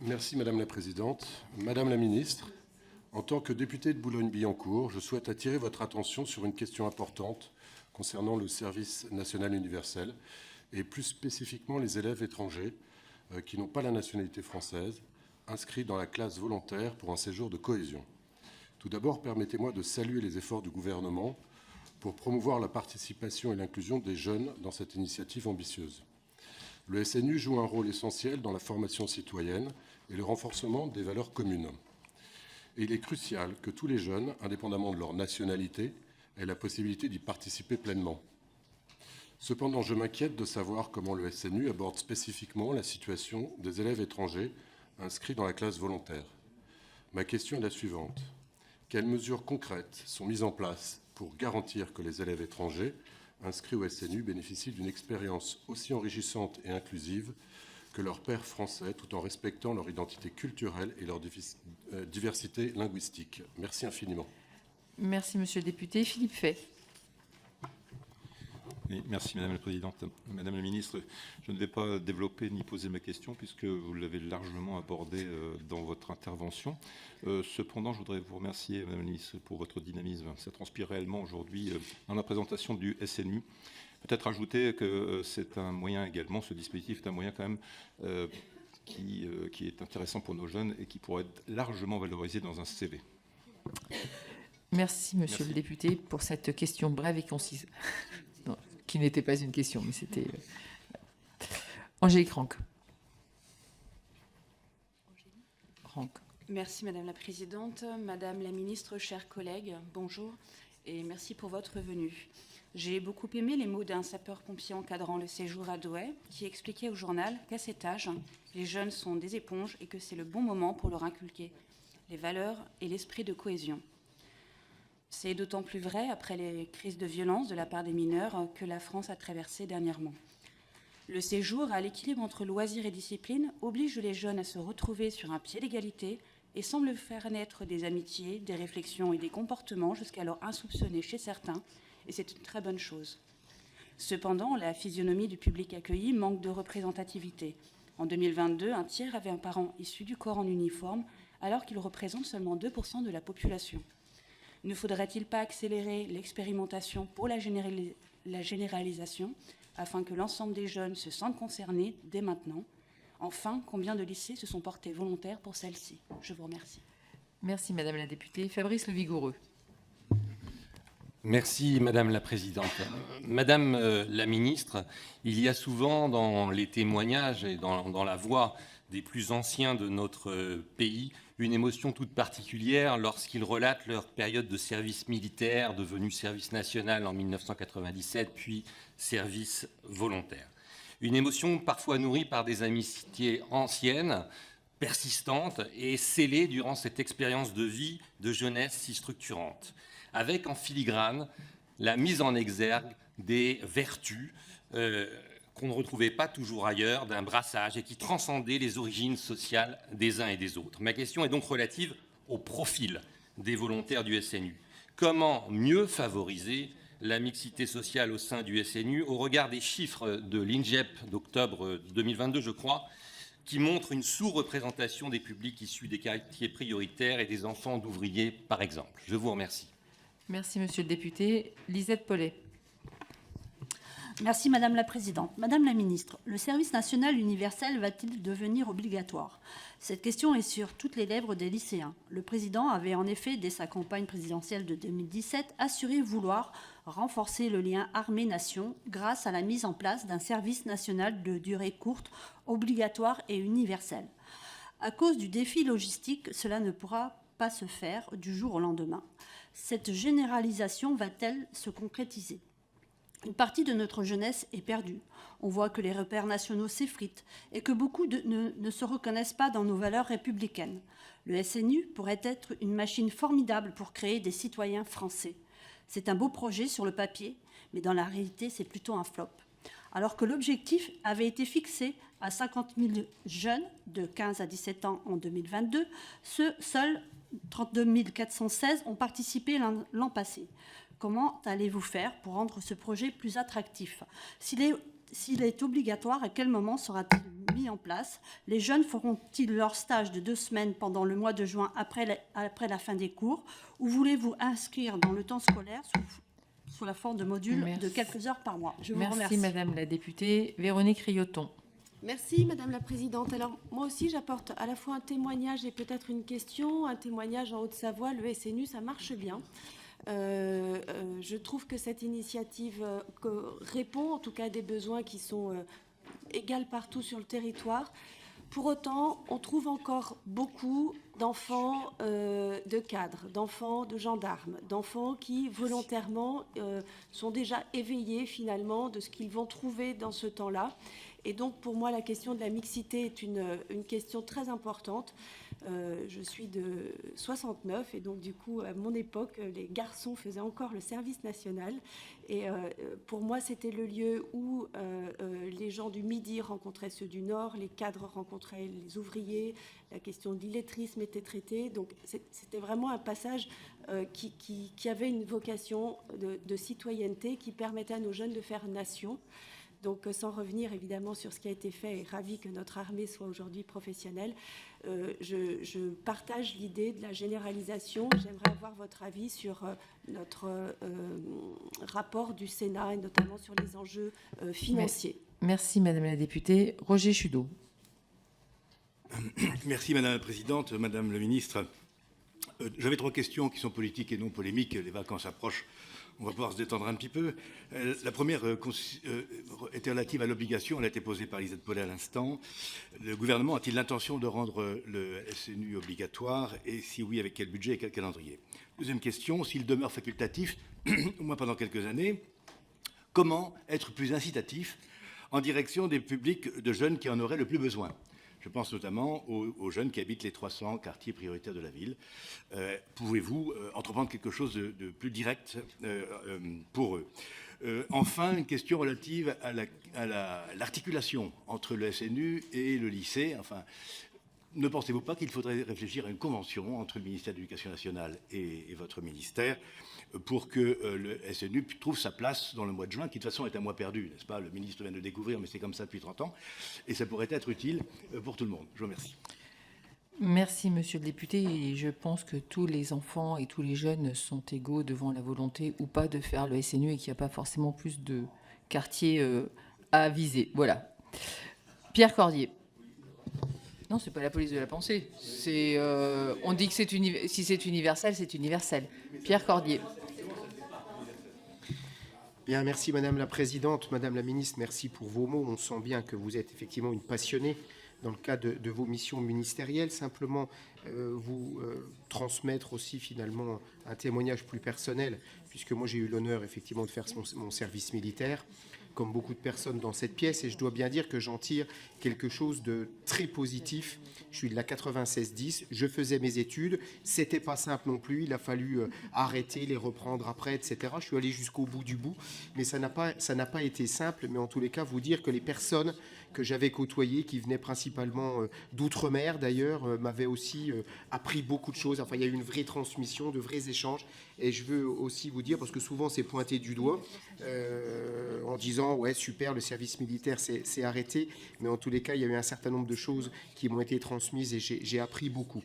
Merci Madame la Présidente. Madame la Ministre, En tant que député de Boulogne-Billancourt, je souhaite attirer votre attention sur une question importante concernant le service national universel et plus spécifiquement les élèves étrangers qui n'ont pas la nationalité française, inscrits dans la classe volontaire pour un séjour de cohésion. Tout d'abord, permettez-moi de saluer les efforts du gouvernement pour promouvoir la participation et l'inclusion des jeunes dans cette initiative ambitieuse. Le SNU joue un rôle essentiel dans la formation citoyenne et le renforcement des valeurs communes. Et il est crucial que tous les jeunes, indépendamment de leur nationalité, aient la possibilité d'y participer pleinement. Cependant, je m'inquiète de savoir comment le SNU aborde spécifiquement la situation des élèves étrangers inscrits dans la classe volontaire. Ma question est la suivante. Quelles mesures concrètes sont mises en place pour garantir que les élèves étrangers inscrits au SNU bénéficient d'une expérience aussi enrichissante et inclusive que leurs pairs français, tout en respectant leur identité culturelle et leur diversité linguistique? Merci infiniment. Merci, monsieur le député. Philippe Fay. Oui, merci Madame la Présidente. Madame la Ministre, je ne vais pas développer ni poser ma question puisque vous l'avez largement abordée dans votre intervention. Cependant, je voudrais vous remercier Madame la Ministre pour votre dynamisme. Ça transpire réellement aujourd'hui dans la présentation du SNU. Peut-être ajouter que c'est un moyen également, ce dispositif est un moyen quand même qui est intéressant pour nos jeunes et qui pourrait être largement valorisé dans un CV. Merci monsieur le député pour cette question brève et concise. Non, qui n'était pas une question, mais c'était... Angélique Ranck. Merci Madame la Présidente, Madame la Ministre, chers collègues, bonjour et merci pour votre venue. J'ai beaucoup aimé les mots d'un sapeur-pompier encadrant le séjour à Douai qui expliquait au journal qu'à cet âge, les jeunes sont des éponges et que c'est le bon moment pour leur inculquer les valeurs et l'esprit de cohésion. C'est d'autant plus vrai après les crises de violence de la part des mineurs que la France a traversées dernièrement. Le séjour à l'équilibre entre loisirs et discipline oblige les jeunes à se retrouver sur un pied d'égalité et semble faire naître des amitiés, des réflexions et des comportements jusqu'alors insoupçonnés chez certains, et c'est une très bonne chose. Cependant, la physionomie du public accueilli manque de représentativité. En 2022, un tiers avait un parent issu du corps en uniforme, alors qu'il représente seulement 2% de la population. Ne faudrait-il pas accélérer l'expérimentation pour la généralisation afin que l'ensemble des jeunes se sentent concernés dès maintenant? Enfin, combien de lycées se sont portés volontaires pour celle-ci? Je vous remercie. Merci Madame la députée. Fabrice Le Vigoureux. Merci Madame la Présidente. Madame la Ministre, il y a souvent dans les témoignages et dans la voix des plus anciens de notre pays une émotion toute particulière lorsqu'ils relatent leur période de service militaire, devenu service national en 1997, puis service volontaire. Une émotion parfois nourrie par des amitiés anciennes, persistantes et scellées durant cette expérience de vie, de jeunesse si structurante, avec en filigrane la mise en exergue des vertus qu'on ne retrouvait pas toujours ailleurs, d'un brassage et qui transcendait les origines sociales des uns et des autres. Ma question est donc relative au profil des volontaires du SNU. Comment mieux favoriser la mixité sociale au sein du SNU au regard des chiffres de l'INGEP d'octobre 2022, je crois, qui montrent une sous-représentation des publics issus des quartiers prioritaires et des enfants d'ouvriers, par exemple. Je vous remercie. Merci, monsieur le député. Lisette Paulet. Merci Madame la Présidente. Madame la Ministre, le service national universel va-t-il devenir obligatoire? Cette question est sur toutes les lèvres des lycéens. Le Président avait en effet, dès sa campagne présidentielle de 2017, assuré vouloir renforcer le lien armée-nation grâce à la mise en place d'un service national de durée courte, obligatoire et universel. À cause du défi logistique, cela ne pourra pas se faire du jour au lendemain. Cette généralisation va-t-elle se concrétiser? Une partie de notre jeunesse est perdue. On voit que les repères nationaux s'effritent et que beaucoup ne se reconnaissent pas dans nos valeurs républicaines. Le SNU pourrait être une machine formidable pour créer des citoyens français. C'est un beau projet sur le papier, mais dans la réalité, c'est plutôt un flop. Alors que l'objectif avait été fixé à 50 000 jeunes de 15 à 17 ans en 2022, seuls 32 416 ont participé l'an passé. Comment allez-vous faire pour rendre ce projet plus attractif? S'il est obligatoire, à quel moment sera-t-il mis mis en place? Les jeunes feront-ils leur stage de 2 semaines pendant le mois de juin après la fin des cours? Ou voulez-vous inscrire dans le temps scolaire sous la forme de modules de quelques heures par mois? Je vous remercie. Merci Madame la députée. Véronique Rioton. Merci Madame la Présidente. Alors moi aussi j'apporte à la fois un témoignage et peut-être une question. Un témoignage en Haute-Savoie, le SNU, ça marche bien. Je trouve que cette initiative répond en tout cas à des besoins qui sont égaux partout sur le territoire. Pour autant, on trouve encore beaucoup d'enfants de cadres, d'enfants de gendarmes, d'enfants qui volontairement sont déjà éveillés finalement de ce qu'ils vont trouver dans ce temps-là. Et donc, pour moi, la question de la mixité est une question très importante. Je suis de 69 et donc, du coup, à mon époque, les garçons faisaient encore le service national. Et pour moi, c'était le lieu où les gens du Midi rencontraient ceux du Nord, les cadres rencontraient les ouvriers, la question de l'illettrisme était traitée. Donc, c'était vraiment un passage qui avait une vocation de citoyenneté qui permettait à nos jeunes de faire nation. Donc, sans revenir évidemment sur ce qui a été fait, et ravi que notre armée soit aujourd'hui professionnelle, je partage l'idée de la généralisation. J'aimerais avoir votre avis sur notre rapport du Sénat, et notamment sur les enjeux financiers. Merci Madame la députée. Roger Chudot. Merci Madame la Présidente, Madame le Ministre. J'avais 3 questions qui sont politiques et non polémiques. Les vacances approchent. On va pouvoir se détendre un petit peu. La première était relative à l'obligation. Elle a été posée par Elisabeth Paulet à l'instant. Le gouvernement a-t-il l'intention de rendre le SNU obligatoire? Et si oui, avec quel budget et quel calendrier? Deuxième question, s'il demeure facultatif, au moins pendant quelques années, comment être plus incitatif en direction des publics de jeunes qui en auraient le plus besoin? Je pense notamment aux jeunes qui habitent les 300 quartiers prioritaires de la ville. Pouvez-vous entreprendre quelque chose de plus direct pour eux? Enfin, une question relative à l'articulation entre le SNU et le lycée. Enfin, ne pensez-vous pas qu'il faudrait réfléchir à une convention entre le ministère de l'Éducation nationale et votre ministère pour que le SNU trouve sa place dans le mois de juin, qui de toute façon est un mois perdu, n'est-ce pas? Le ministre vient de le découvrir, mais c'est comme ça depuis 30 ans. Et ça pourrait être utile pour tout le monde. Je vous remercie. Merci, monsieur le député. Et je pense que tous les enfants et tous les jeunes sont égaux devant la volonté ou pas de faire le SNU et qu'il n'y a pas forcément plus de quartiers à viser. Voilà. Pierre Cordier. Non, c'est pas la police de la pensée. On dit que si c'est universel, c'est universel. Pierre Cordier. Bien, merci Madame la Présidente. Madame la Ministre, merci pour vos mots. On sent bien que vous êtes effectivement une passionnée dans le cadre de vos missions ministérielles. Simplement, vous transmettre aussi finalement un témoignage plus personnel, puisque moi j'ai eu l'honneur effectivement de faire mon service militaire, comme beaucoup de personnes dans cette pièce, et je dois bien dire que j'en tire quelque chose de très positif. Je suis de la 96-10, je faisais mes études, c'était pas simple non plus, il a fallu arrêter, les reprendre après, etc. Je suis allé jusqu'au bout du bout, mais ça n'a pas été simple, mais en tous les cas, vous dire que les personnes que j'avais côtoyées, qui venaient principalement d'outre-mer d'ailleurs, m'avaient aussi appris beaucoup de choses. Enfin, il y a eu une vraie transmission, de vrais échanges, et je veux aussi vous dire, parce que souvent c'est pointé du doigt, en disant ouais super, le service militaire c'est arrêté, mais en tous les cas il y a eu un certain nombre de choses qui m'ont été transmises et j'ai appris beaucoup.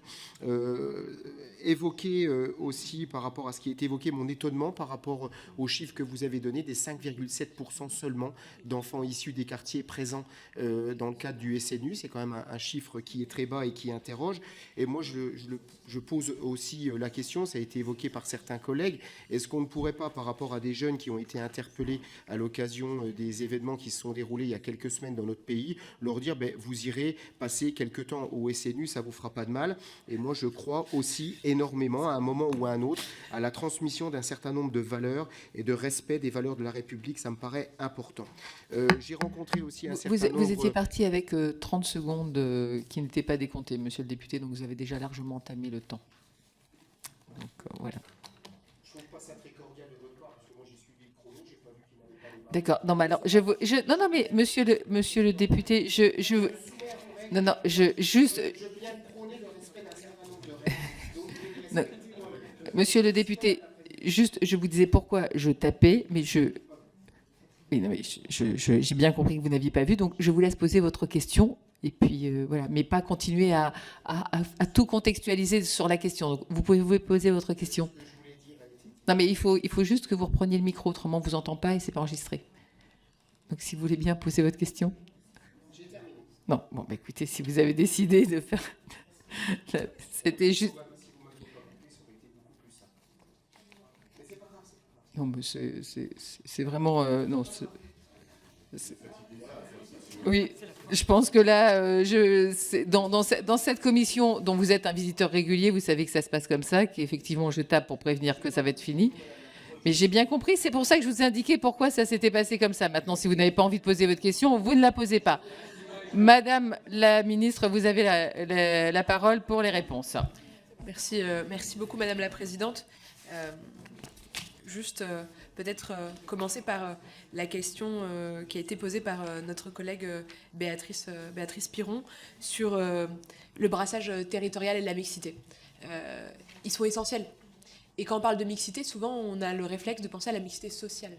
Évoquer aussi par rapport à ce qui est évoqué, mon étonnement par rapport aux chiffres que vous avez donnés, des 5,7% seulement d'enfants issus des quartiers présents dans le cadre du SNU, c'est quand même un chiffre qui est très bas et qui interroge. Et moi je pose aussi la question, ça a été évoqué par certains collègues, est-ce qu'on ne pourrait pas, par rapport à des jeunes qui ont été interpellés à l'occasion des événements qui se sont déroulés il y a quelques semaines dans notre pays, leur dire vous irez passer quelques temps au SNU, ça vous fera pas de mal. Et moi je crois aussi énormément à un moment ou à un autre à la transmission d'un certain nombre de valeurs et de respect des valeurs de la République, ça me paraît important. J'ai rencontré aussi un certain nombre... Vous étiez parti avec 30 secondes qui n'étaient pas décomptées, monsieur le député, donc vous avez déjà largement entamé le temps. Donc voilà. Je trouve pas ça très cordial de votre part, parce que moi j'ai suivi le chrono, j'ai pas vu qu'il n'avait pas les balles. D'accord. Non, mais alors, non, mais monsieur le député, monsieur le député, juste, je vous disais pourquoi je tapais, mais j'ai bien compris que vous n'aviez pas vu, donc je vous laisse poser votre question Et puis voilà, mais pas continuer à tout contextualiser sur la question. Donc, vous pouvez poser votre question. Non, mais il faut juste que vous repreniez le micro, autrement on vous entend pas et c'est pas enregistré. Donc si vous voulez bien poser votre question. Non, bon, bah, écoutez, si vous avez décidé de faire, c'était juste. Non, mais c'est vraiment non. Oui, je pense que là, dans cette commission dont vous êtes un visiteur régulier, vous savez que ça se passe comme ça, qu'effectivement je tape pour prévenir que ça va être fini. Mais j'ai bien compris, c'est pour ça que je vous ai indiqué pourquoi ça s'était passé comme ça. Maintenant, si vous n'avez pas envie de poser votre question, vous ne la posez pas. Madame la ministre, vous avez la parole pour les réponses. Merci beaucoup, Madame la Présidente. Juste peut-être commencer par la question qui a été posée par notre collègue Béatrice Piron sur le brassage territorial et la mixité. Ils sont essentiels. Et quand on parle de mixité, souvent on a le réflexe de penser à la mixité sociale.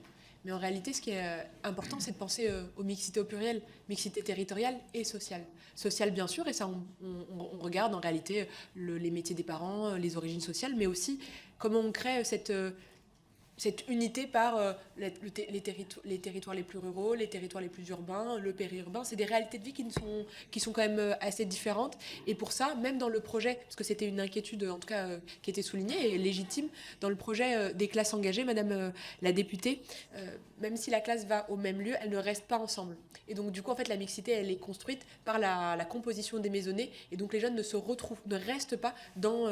Mais en réalité, ce qui est important, c'est de penser aux mixités au pluriel, mixité territoriale et sociale. Sociale, bien sûr, et ça, on regarde en réalité les métiers des parents, les origines sociales, mais aussi comment on crée cette unité par les territoires les plus ruraux, les territoires les plus urbains, le périurbain. C'est des réalités de vie qui sont quand même assez différentes. Et pour ça, même dans le projet, parce que c'était une inquiétude en tout cas qui était soulignée et légitime, dans le projet des classes engagées, Madame la députée, même si la classe va au même lieu, elle ne reste pas ensemble. Et donc du coup, en fait, la mixité, elle est construite par la composition des maisonnées. Et donc les jeunes ne restent pas dans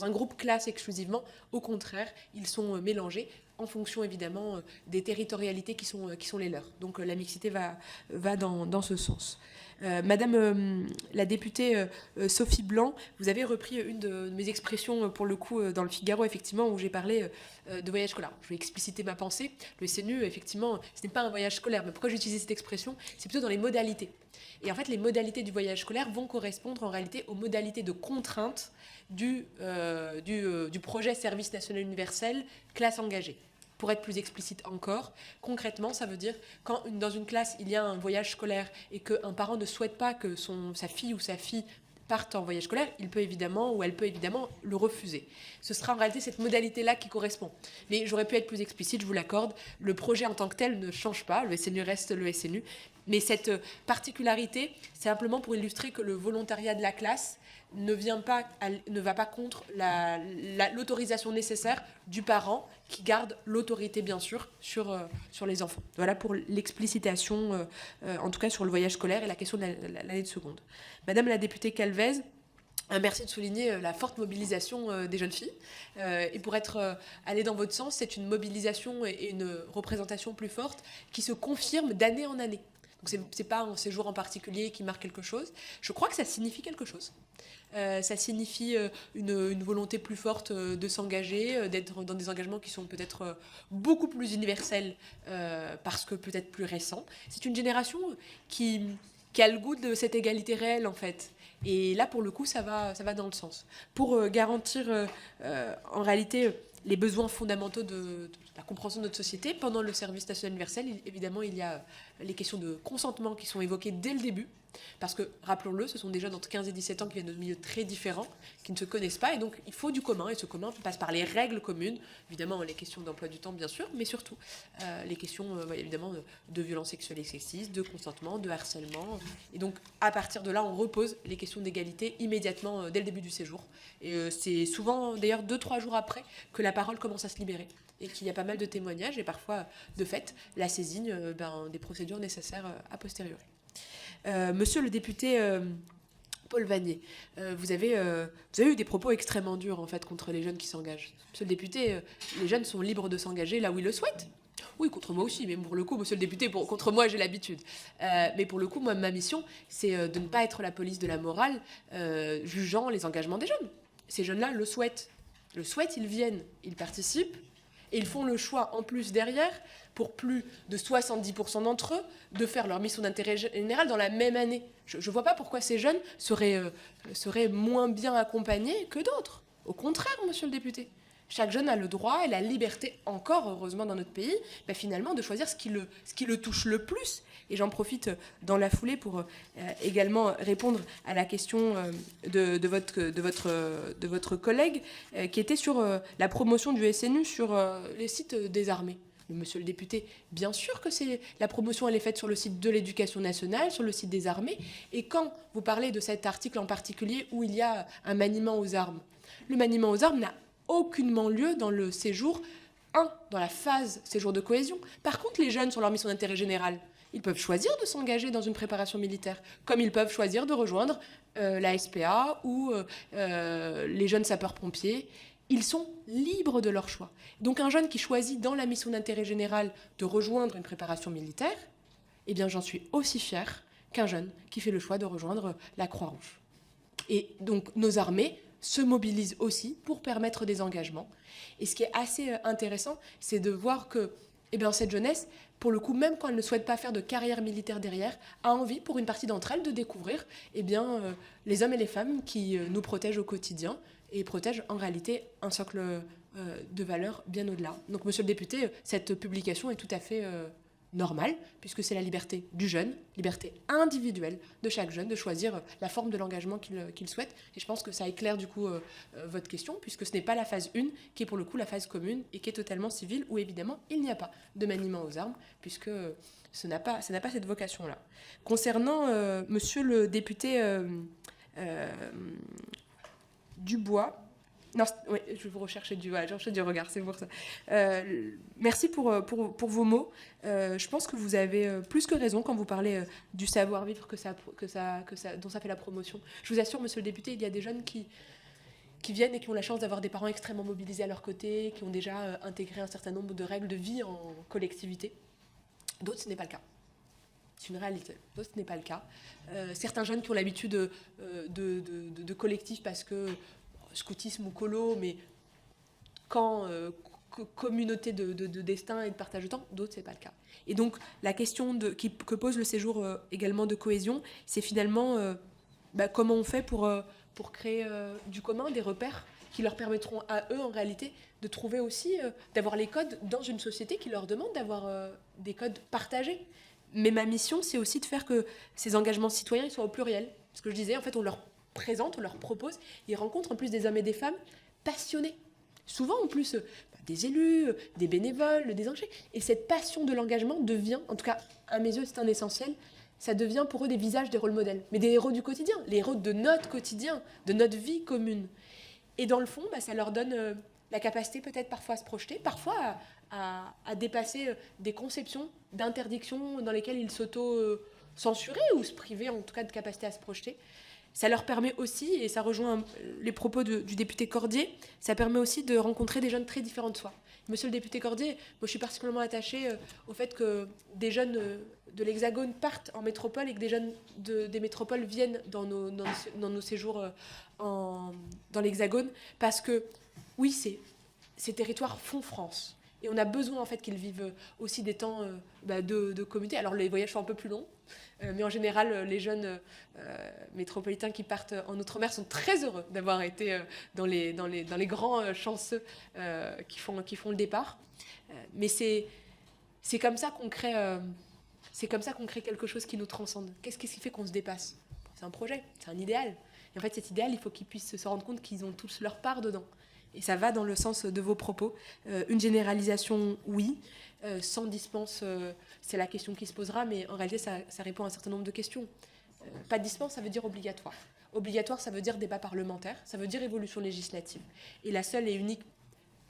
un groupe classe exclusivement. Au contraire, ils sont mélangés en fonction évidemment des territorialités qui sont les leurs. Donc la mixité va dans ce sens. Madame la députée Sophie Blanc, vous avez repris une de mes expressions pour le coup dans le Figaro, effectivement, où j'ai parlé de voyage scolaire. Je vais expliciter ma pensée. Le SNU, effectivement, ce n'est pas un voyage scolaire, mais pourquoi j'ai utilisé cette expression? C'est plutôt dans les modalités. Et en fait, les modalités du voyage scolaire vont correspondre en réalité aux modalités de contrainte du projet Service national universel, classe engagée. Pour être plus explicite encore, concrètement, ça veut dire quand dans une classe, il y a un voyage scolaire et qu'un parent ne souhaite pas que sa fille ou sa fille parte en voyage scolaire, il peut évidemment ou elle peut évidemment le refuser. Ce sera en réalité cette modalité-là qui correspond. Mais j'aurais pu être plus explicite, je vous l'accorde. Le projet en tant que tel ne change pas, le SNU reste le SNU. Mais cette particularité, c'est simplement pour illustrer que le volontariat de la classe ne va pas contre l'autorisation nécessaire du parent qui garde l'autorité, bien sûr, sur les enfants. Voilà pour l'explicitation, en tout cas sur le voyage scolaire et la question de l'année de seconde. Madame la députée Calvez, merci de souligner la forte mobilisation des jeunes filles. Et pour aller dans votre sens, c'est une mobilisation et une représentation plus forte qui se confirme d'année en année. Donc c'est pas un séjour en particulier qui marque quelque chose. Je crois que ça signifie quelque chose. Ça signifie une volonté plus forte de s'engager, d'être dans des engagements qui sont peut-être beaucoup plus universels parce que peut-être plus récents. C'est une génération qui a le goût de cette égalité réelle, en fait. Et là, pour le coup, ça va dans le sens. Pour garantir, en réalité, les besoins fondamentaux de la compréhension de notre société, pendant le service national universel, évidemment, il y a les questions de consentement qui sont évoquées dès le début. Parce que, rappelons-le, ce sont des jeunes entre 15 et 17 ans qui viennent de milieux très différents, qui ne se connaissent pas, et donc il faut du commun, et ce commun passe par les règles communes, évidemment les questions d'emploi du temps, bien sûr, mais surtout les questions, évidemment, de violences sexuelles et sexistes, de consentement, de harcèlement, et donc à partir de là, on repose les questions d'égalité immédiatement dès le début du séjour, et c'est souvent, d'ailleurs, 2-3 jours après que la parole commence à se libérer, et qu'il y a pas mal de témoignages, et parfois, de fait, la saisine des procédures nécessaires a posteriori. Monsieur le député Paul Vannier, vous avez eu des propos extrêmement durs en fait contre les jeunes qui s'engagent. Monsieur le député, les jeunes sont libres de s'engager là où ils le souhaitent. Oui, contre moi aussi, mais pour le coup, monsieur le député, contre moi, j'ai l'habitude. Mais pour le coup, moi, ma mission, c'est de ne pas être la police de la morale jugeant les engagements des jeunes. Ces jeunes-là le souhaitent. Ils viennent, ils participent, et ils font le choix en plus derrière, pour plus de 70% d'entre eux, de faire leur mission d'intérêt général dans la même année. Je ne vois pas pourquoi ces jeunes seraient moins bien accompagnés que d'autres. Au contraire, monsieur le député. Chaque jeune a le droit et la liberté, encore heureusement dans notre pays, finalement de choisir ce qui le touche le plus. Et j'en profite dans la foulée pour également répondre à la question de votre collègue qui était sur la promotion du SNU sur les sites des armées. Monsieur le député, bien sûr que la promotion elle est faite sur le site de l'Éducation nationale, sur le site des armées. Et quand vous parlez de cet article en particulier où il y a un maniement aux armes, le maniement aux armes n'a aucunement lieu dans le séjour 1, dans la phase séjour de cohésion. Par contre, les jeunes, sur leur mission d'intérêt général, ils peuvent choisir de s'engager dans une préparation militaire, comme ils peuvent choisir de rejoindre la SPA ou les jeunes sapeurs-pompiers. Ils sont libres de leur choix. Donc un jeune qui choisit dans la mission d'intérêt général de rejoindre une préparation militaire, eh bien j'en suis aussi fière qu'un jeune qui fait le choix de rejoindre la Croix-Rouge. Et donc nos armées se mobilisent aussi pour permettre des engagements. Et ce qui est assez intéressant, c'est de voir que cette jeunesse, pour le coup, même quand elle ne souhaite pas faire de carrière militaire derrière, a envie, pour une partie d'entre elles, de découvrir les hommes et les femmes qui nous protègent au quotidien et protègent en réalité un socle de valeurs bien au-delà. Donc, monsieur le député, cette publication est tout à fait normale, puisque c'est la liberté du jeune, liberté individuelle de chaque jeune, de choisir la forme de l'engagement qu'il souhaite. Et je pense que ça éclaire du coup votre question, puisque ce n'est pas la phase 1 qui est pour le coup la phase commune et qui est totalement civile, où évidemment il n'y a pas de maniement aux armes, puisque ça n'a pas cette vocation-là. Concernant monsieur le député Dubois, non, oui, je vous recherchais du regard, c'est pour ça. Merci pour vos mots. Je pense que vous avez plus que raison quand vous parlez du savoir-vivre dont ça fait la promotion. Je vous assure, monsieur le député, il y a des jeunes qui viennent et qui ont la chance d'avoir des parents extrêmement mobilisés à leur côté, qui ont déjà intégré un certain nombre de règles de vie en collectivité. D'autres, ce n'est pas le cas. C'est une réalité. D'autres, ce n'est pas le cas. Certains jeunes qui ont l'habitude de collectifs parce que scoutisme ou colo, mais quand communauté de destin et de partage de temps, d'autres, c'est pas le cas. Et donc, la question que pose le séjour également de cohésion, c'est finalement comment on fait pour créer du commun, des repères qui leur permettront à eux, en réalité, de trouver aussi, d'avoir les codes dans une société qui leur demande d'avoir des codes partagés. Mais ma mission, c'est aussi de faire que ces engagements citoyens ils soient au pluriel. Ce que je disais, en fait, on leur présente, on leur propose, ils rencontrent en plus des hommes et des femmes passionnés. Souvent, en plus, des élus, des bénévoles, des engagés. Et cette passion de l'engagement devient, en tout cas, à mes yeux, c'est un essentiel, ça devient pour eux des visages, des rôles modèles. Mais des héros du quotidien, les héros de notre quotidien, de notre vie commune. Et dans le fond, ça leur donne la capacité peut-être parfois à se projeter, parfois à dépasser des conceptions d'interdiction dans lesquelles ils s'auto-censuraient ou se privaient en tout cas de capacité à se projeter. Ça leur permet aussi, et ça rejoint les propos du député Cordier, ça permet aussi de rencontrer des jeunes très différents de soi. Monsieur le député Cordier, moi je suis particulièrement attachée au fait que des jeunes de l'Hexagone partent en métropole et que des jeunes des métropoles viennent dans nos séjours dans l'Hexagone, parce que oui, ces territoires font France. Et on a besoin en fait qu'ils vivent aussi des temps de communauté. Alors les voyages sont un peu plus longs, mais en général, les jeunes métropolitains qui partent en Outre-mer sont très heureux d'avoir été dans les grands chanceux qui font le départ. Mais c'est comme ça qu'on crée quelque chose qui nous transcende. Qu'est-ce qui fait qu'on se dépasse? C'est un projet, c'est un idéal. Et en fait, cet idéal, il faut qu'ils puissent se rendre compte qu'ils ont tous leur part dedans. Et ça va dans le sens de vos propos. Une généralisation, oui. Sans dispense, c'est la question qui se posera, mais en réalité, ça répond à un certain nombre de questions. Pas de dispense, ça veut dire obligatoire. Obligatoire, ça veut dire débat parlementaire, ça veut dire évolution législative. Et la seule et unique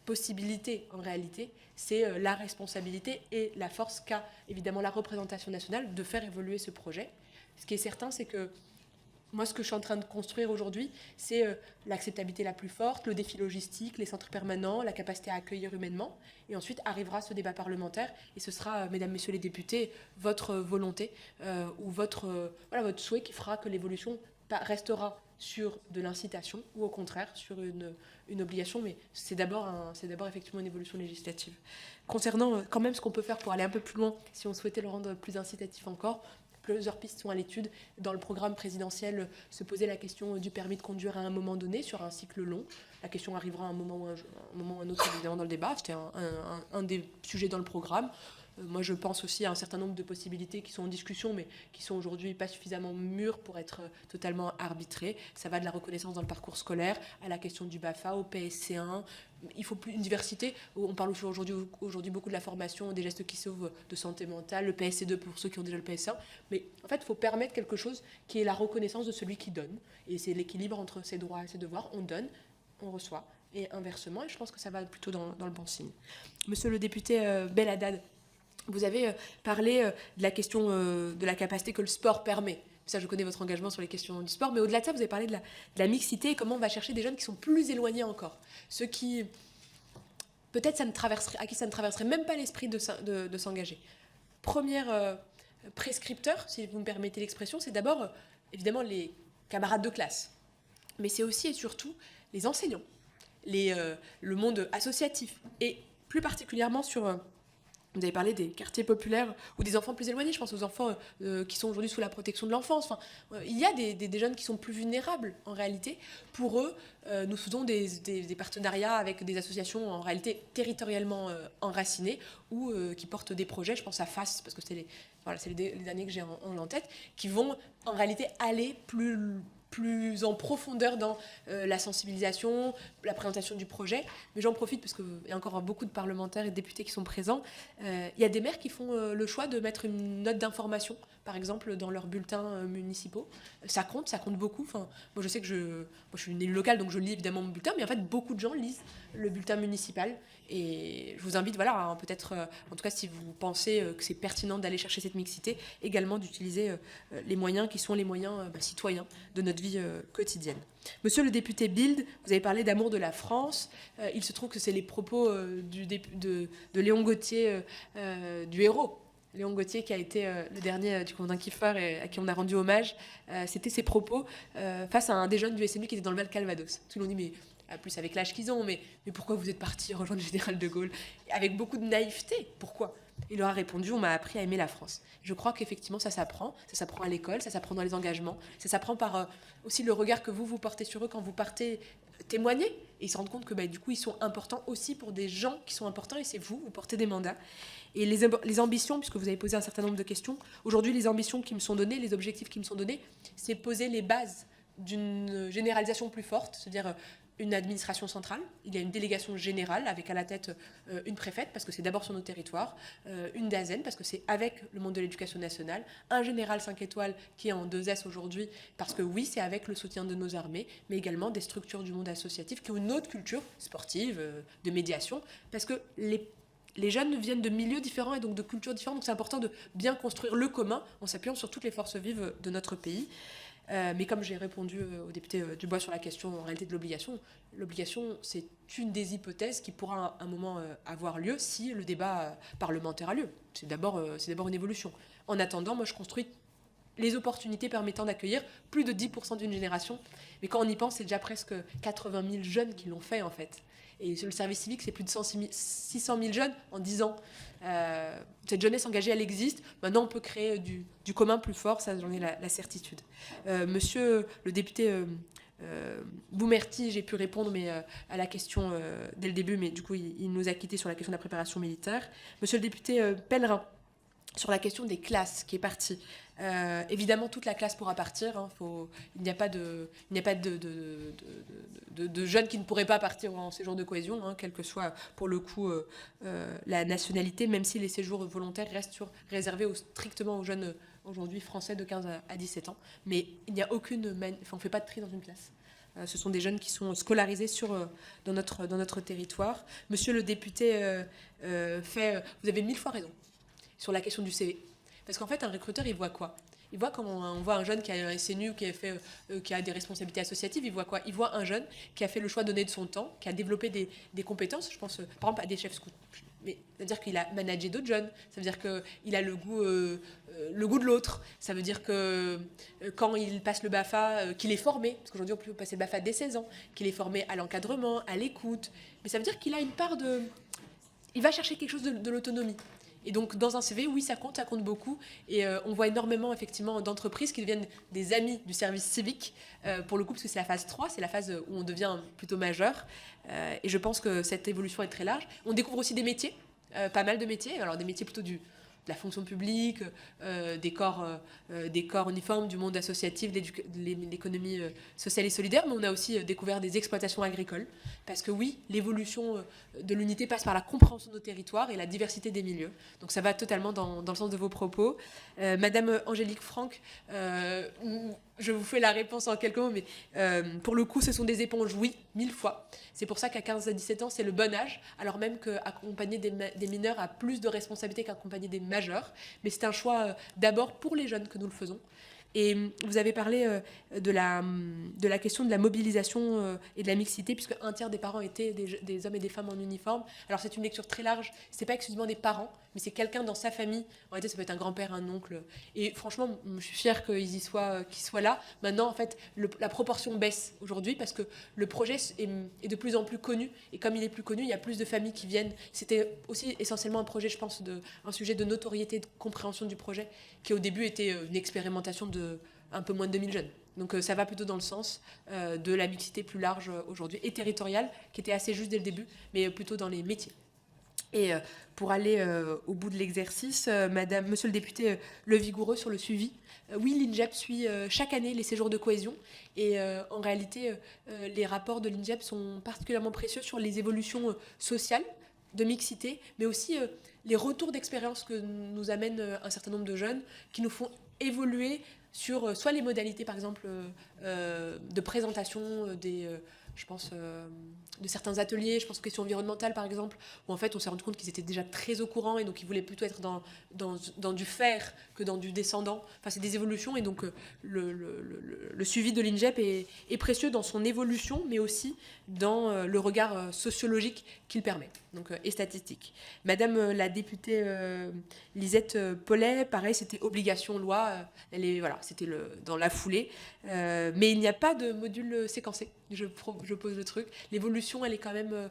possibilité, en réalité, c'est la responsabilité et la force qu'a, évidemment, la représentation nationale de faire évoluer ce projet. Ce qui est certain, c'est que moi, ce que je suis en train de construire aujourd'hui, c'est l'acceptabilité la plus forte, le défi logistique, les centres permanents, la capacité à accueillir humainement. Et ensuite arrivera ce débat parlementaire. Et ce sera, mesdames, messieurs les députés, votre volonté ou votre souhait qui fera que l'évolution restera sur de l'incitation ou au contraire sur une obligation. Mais c'est d'abord effectivement une évolution législative. Concernant quand même ce qu'on peut faire pour aller un peu plus loin, si on souhaitait le rendre plus incitatif encore, Plusieurs pistes sont à l'étude. Dans le programme présidentiel, se posait la question du permis de conduire à un moment donné, sur un cycle long. La question arrivera à un moment ou un autre, évidemment, dans le débat. C'était un des sujets dans le programme. Moi, je pense aussi à un certain nombre de possibilités qui sont en discussion, mais qui sont aujourd'hui pas suffisamment mûres pour être totalement arbitrées. Ça va de la reconnaissance dans le parcours scolaire à la question du BAFA, au PSC1. Il faut plus une diversité. On parle aujourd'hui beaucoup de la formation, des gestes qui sauvent, de santé mentale, le PSC2 pour ceux qui ont déjà le PSC1. Mais en fait, il faut permettre quelque chose qui est la reconnaissance de celui qui donne. Et c'est l'équilibre entre ses droits et ses devoirs. On donne, on reçoit, et inversement. Et je pense que ça va plutôt dans le bon signe. Monsieur le député Belhaddad, vous avez parlé de la question de la capacité que le sport permet. Ça, je connais votre engagement sur les questions du sport, mais au-delà de ça, vous avez parlé de la mixité et comment on va chercher des jeunes qui sont plus éloignés encore. Ceux qui, peut-être, à qui ça ne traverserait même pas l'esprit de s'engager. Premier prescripteur, si vous me permettez l'expression, c'est d'abord, évidemment, les camarades de classe. Mais c'est aussi et surtout les enseignants, le monde associatif, et plus particulièrement sur... Vous avez parlé des quartiers populaires ou des enfants plus éloignés. Je pense aux enfants qui sont aujourd'hui sous la protection de l'enfance. Enfin, il y a des jeunes qui sont plus vulnérables en réalité. Pour eux, nous faisons des partenariats avec des associations en réalité territorialement enracinées ou qui portent des projets. Je pense à FAS, parce que c'est les derniers que j'ai en tête, qui vont en réalité aller plus en profondeur dans la sensibilisation, la présentation du projet. Mais j'en profite parce qu'il y a encore beaucoup de parlementaires et de députés qui sont présents. Il y a des maires qui font le choix de mettre une note d'information, par exemple, dans leurs bulletins municipaux. Ça compte beaucoup. Enfin, moi, je sais que moi, je suis une élue locale, donc je lis évidemment mon bulletin, mais en fait, beaucoup de gens lisent le bulletin municipal. Et je vous invite, voilà, peut-être, en tout cas, si vous pensez que c'est pertinent d'aller chercher cette mixité, également d'utiliser les moyens qui sont les moyens citoyens de notre vie quotidienne. Monsieur le député Bild, vous avez parlé d'amour de la France. Il se trouve que c'est les propos de Léon Gauthier, du héros. Léon Gauthier, qui a été le dernier du commandant Kieffer et à qui on a rendu hommage. C'était ses propos face à un des jeunes du SNU qui était dans le Val-Calvados. Tout le monde dit, mais plus avec l'âge qu'ils ont, mais pourquoi vous êtes parti rejoindre le général de Gaulle? Avec beaucoup de naïveté. Pourquoi? Il leur a répondu, on m'a appris à aimer la France. Je crois qu'effectivement, ça s'apprend à l'école, ça s'apprend dans les engagements, ça s'apprend par aussi le regard que vous portez sur eux quand vous partez témoigner. Et ils se rendent compte que du coup, ils sont importants aussi pour des gens qui sont importants, et c'est vous portez des mandats. Et les ambitions, puisque vous avez posé un certain nombre de questions, aujourd'hui, les ambitions qui me sont données, les objectifs qui me sont donnés, c'est poser les bases d'une généralisation plus forte, c'est-à-dire une administration centrale, il y a une délégation générale avec à la tête une préfète, parce que c'est d'abord sur nos territoires, une DAZEN, parce que c'est avec le monde de l'éducation nationale, un général 5 étoiles qui est en 2S aujourd'hui, parce que oui, c'est avec le soutien de nos armées, mais également des structures du monde associatif qui ont une autre culture sportive, de médiation, parce que les jeunes viennent de milieux différents et donc de cultures différentes, donc c'est important de bien construire le commun en s'appuyant sur toutes les forces vives de notre pays. Mais comme j'ai répondu au député Dubois sur la question en réalité de l'obligation, c'est une des hypothèses qui pourra à un moment avoir lieu si le débat parlementaire a lieu. C'est d'abord une évolution. En attendant, moi je construis les opportunités permettant d'accueillir plus de 10% d'une génération. Mais quand on y pense, c'est déjà presque 80 000 jeunes qui l'ont fait en fait. Et sur le service civique, c'est plus de 600 000 jeunes en 10 ans. Cette jeunesse engagée, elle existe. Maintenant, on peut créer du commun plus fort, ça j'en ai la certitude. Monsieur le député Boumerti, j'ai pu répondre à la question dès le début, mais du coup, il nous a quittés sur la question de la préparation militaire. Monsieur le député Pellerin, sur la question des classes qui est partie. Évidemment, toute la classe pourra partir. Il n'y a pas de jeunes qui ne pourraient pas partir en séjour de cohésion, quelle que soit pour le coup la nationalité, même si les séjours volontaires restent réservés strictement aux jeunes aujourd'hui français de 15 à 17 ans. Mais il n'y a on ne fait pas de tri dans une classe. Ce sont des jeunes qui sont scolarisés dans notre territoire. Monsieur le député, vous avez 1000 fois raison sur la question du CV. Parce qu'en fait, un recruteur, il voit quoi? Il voit quand on voit un jeune qui a un SNU, qui a des responsabilités associatives, il voit quoi? Il voit un jeune qui a fait le choix de donner de son temps, qui a développé des compétences, je pense par exemple à des chefs scouts. Mais ça veut dire qu'il a managé d'autres jeunes, ça veut dire qu'il a le goût de l'autre, ça veut dire que quand il passe le BAFA, qu'il est formé, parce qu'aujourd'hui on peut passer le BAFA dès 16 ans, qu'il est formé à l'encadrement, à l'écoute, mais ça veut dire qu'il a une part de... Il va chercher quelque chose de l'autonomie. Et donc, dans un CV, oui, ça compte beaucoup. Et on voit énormément, effectivement, d'entreprises qui deviennent des amis du service civique, pour le coup, parce que c'est la phase 3, c'est la phase où on devient plutôt majeur. Et je pense que cette évolution est très large. On découvre aussi des métiers, pas mal de métiers. Alors, des métiers plutôt de la fonction publique, des corps uniformes, du monde associatif, de l'économie sociale et solidaire, mais on a aussi découvert des exploitations agricoles, parce que oui, l'évolution de l'unité passe par la compréhension de nos territoires et la diversité des milieux. Donc ça va totalement dans le sens de vos propos. Madame Angélique Franck, je vous fais la réponse en quelques mots, mais pour le coup, ce sont des éponges, oui, 1000 fois. C'est pour ça qu'à 15 à 17 ans, c'est le bon âge, alors même qu'accompagner des mineurs a plus de responsabilités qu'accompagner des majeurs. Mais c'est un choix d'abord pour les jeunes que nous le faisons. Et vous avez parlé de la question de la mobilisation et de la mixité, puisque un tiers des parents étaient des hommes et des femmes en uniforme. Alors c'est une lecture très large, c'est pas exclusivement des parents, mais c'est quelqu'un dans sa famille. En réalité, ça peut être un grand-père, un oncle. Et franchement, je suis fière qu'ils soient là. Maintenant, en fait, la proportion baisse aujourd'hui parce que le projet est de plus en plus connu. Et comme il est plus connu, il y a plus de familles qui viennent. C'était aussi essentiellement un projet, je pense, un sujet de notoriété, de compréhension du projet, qui au début était une expérimentation de un peu moins de 2000 jeunes. Donc ça va plutôt dans le sens de la mixité plus large aujourd'hui, et territoriale, qui était assez juste dès le début, mais plutôt dans les métiers. Et pour aller au bout de l'exercice, monsieur le député Le Vigoureux sur le suivi, oui, l'INJEP suit chaque année les séjours de cohésion. Et en réalité, les rapports de l'INJEP sont particulièrement précieux sur les évolutions sociales, de mixité, mais aussi les retours d'expérience que nous amènent un certain nombre de jeunes, qui nous font évoluer sur soit les modalités, par exemple, de présentation je pense, de certains ateliers, je pense aux questions environnementales, par exemple, où en fait on s'est rendu compte qu'ils étaient déjà très au courant et donc ils voulaient plutôt être dans du faire que dans du descendant. Enfin, c'est des évolutions et donc le suivi de l'INJEP est précieux dans son évolution, mais aussi dans le regard sociologique qu'il permet, donc, et statistique. Madame la députée Lisette Paulet, pareil, c'était obligation loi, c'était dans la foulée, mais il n'y a pas de module séquencé. Je pose le truc. L'évolution, elle est quand même,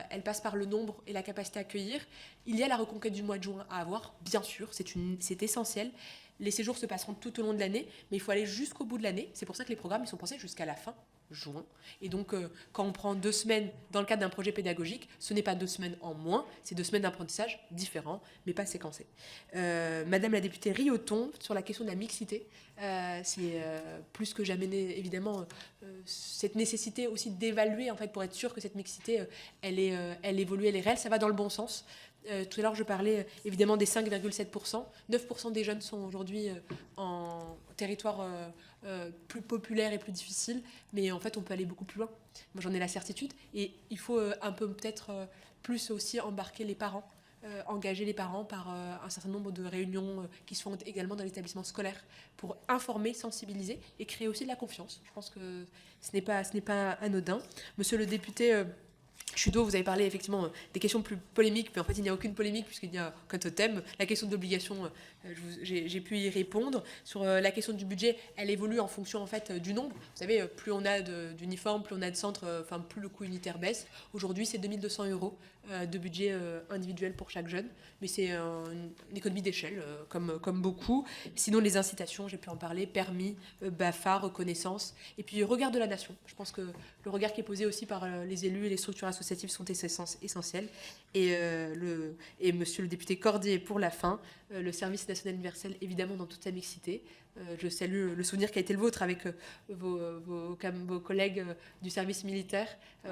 elle passe par le nombre et la capacité à accueillir. Il y a la reconquête du mois de juin à avoir, bien sûr, c'est essentiel. Les séjours se passeront tout au long de l'année, mais il faut aller jusqu'au bout de l'année. C'est pour ça que les programmes, ils sont pensés jusqu'à la fin juin. Et donc, quand on prend 2 semaines dans le cadre d'un projet pédagogique, ce n'est pas 2 semaines en moins, c'est 2 semaines d'apprentissage différents, mais pas séquencés. Madame la députée Rioton, sur la question de la mixité, c'est plus que jamais, évidemment, cette nécessité aussi d'évaluer, en fait, pour être sûr que cette mixité, elle évolue, elle est réelle, ça va dans le bon sens. Tout à l'heure, je parlais évidemment des 5,7%. 9% des jeunes sont aujourd'hui en territoire plus populaire et plus difficile, mais en fait, on peut aller beaucoup plus loin. Moi, j'en ai la certitude. Et il faut un peu peut-être plus aussi embarquer les parents, engager les parents par un certain nombre de réunions qui se font également dans l'établissement scolaire pour informer, sensibiliser et créer aussi de la confiance. Je pense que ce n'est pas anodin. Monsieur le député Chudeau, vous avez parlé effectivement des questions plus polémiques, mais en fait il n'y a aucune polémique puisqu'il n'y a qu'un totem. La question d'obligation, j'ai pu y répondre. Sur la question du budget, elle évolue en fonction en fait du nombre. Vous savez, plus on a d'uniformes, plus on a de centres, plus le coût unitaire baisse. Aujourd'hui, c'est 2200 € de budget individuel pour chaque jeune, mais c'est une économie d'échelle comme beaucoup. Sinon, les incitations, j'ai pu en parler, permis, BAFA, reconnaissance, et puis regard de la nation. Je pense que le regard qui est posé aussi par les élus et les structures associatives sont essentiels. Et monsieur le député Cordier, pour la fin, le service national universel, évidemment, dans toute sa mixité. Je salue le souvenir qui a été le vôtre avec vos collègues du service militaire.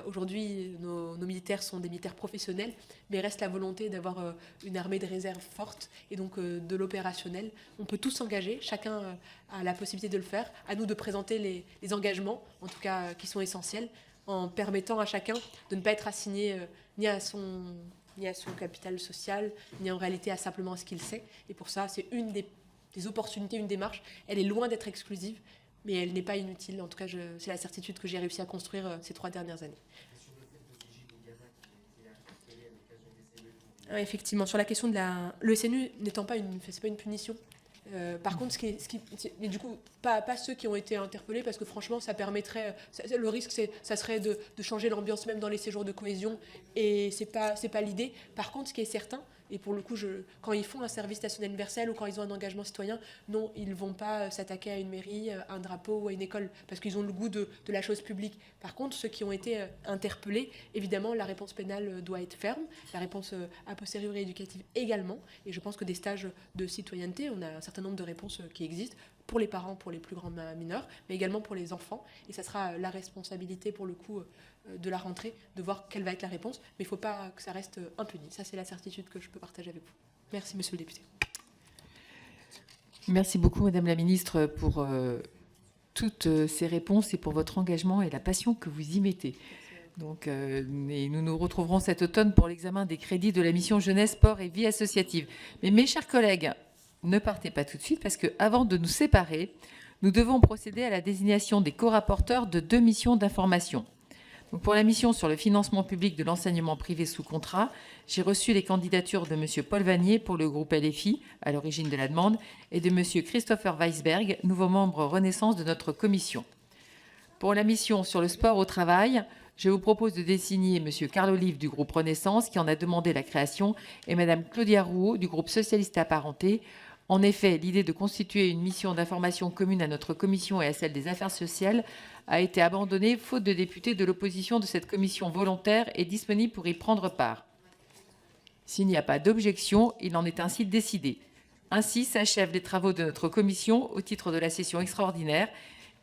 Aujourd'hui, nos militaires sont des militaires professionnels, mais reste la volonté d'avoir une armée de réserve forte et donc de l'opérationnel. On peut tous s'engager, chacun a la possibilité de le faire. À nous de présenter les engagements, en tout cas qui sont essentiels, en permettant à chacun de ne pas être assigné ni à son capital social, ni en réalité à simplement ce qu'il sait. Et pour ça, c'est une des opportunités, une démarche. Elle est loin d'être exclusive, mais elle n'est pas inutile. En tout cas, c'est la certitude que j'ai réussi à construire ces 3 dernières années. Effectivement, sur la question de le SNU n'étant pas c'est pas une punition. Par contre, mais du coup, pas ceux qui ont été interpellés, parce que franchement, ça permettrait. Le risque, ça serait de changer l'ambiance même dans les séjours de cohésion, et c'est pas l'idée. Par contre, ce qui est certain, Et pour le coup, quand ils font un service national universel ou quand ils ont un engagement citoyen, non, ils ne vont pas s'attaquer à une mairie, à un drapeau ou à une école, parce qu'ils ont le goût de la chose publique. Par contre, ceux qui ont été interpellés, évidemment, la réponse pénale doit être ferme, la réponse a posteriori éducative également. Et je pense que des stages de citoyenneté, on a un certain nombre de réponses qui existent pour les parents, pour les plus grands mineurs, mais également pour les enfants. Et ça sera la responsabilité, pour le coup, de la rentrée, de voir quelle va être la réponse. Mais il ne faut pas que ça reste impuni. Ça, c'est la certitude que je peux partager avec vous. Merci, monsieur le député. Merci beaucoup, Madame la Ministre, pour toutes ces réponses et pour votre engagement et la passion que vous y mettez. Donc, et nous nous retrouverons cet automne pour l'examen des crédits de la mission Jeunesse, Sport et Vie associative. Mais mes chers collègues, ne partez pas tout de suite parce qu'avant de nous séparer, nous devons procéder à la désignation des co-rapporteurs de 2 missions d'information. Donc pour la mission sur le financement public de l'enseignement privé sous contrat, j'ai reçu les candidatures de M. Paul Vanier pour le groupe LFI, à l'origine de la demande, et de M. Christopher Weisberg, nouveau membre Renaissance de notre commission. Pour la mission sur le sport au travail, je vous propose de désigner M. Carl Olive du groupe Renaissance, qui en a demandé la création, et Mme Claudia Rouault du groupe Socialiste Apparenté. En effet, l'idée de constituer une mission d'information commune à notre commission et à celle des affaires sociales a été abandonnée faute de députés de l'opposition de cette commission volontaire et disponible pour y prendre part. S'il n'y a pas d'objection, il en est ainsi décidé. Ainsi s'achèvent les travaux de notre commission au titre de la session extraordinaire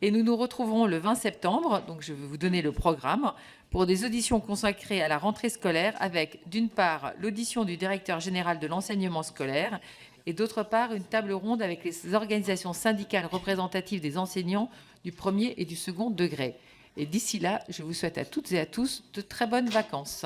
et nous nous retrouverons le 20 septembre, donc je vais vous donner le programme, pour des auditions consacrées à la rentrée scolaire avec, d'une part, l'audition du directeur général de l'enseignement scolaire et d'autre part, une table ronde avec les organisations syndicales représentatives des enseignants du premier et du second degré. Et d'ici là, je vous souhaite à toutes et à tous de très bonnes vacances.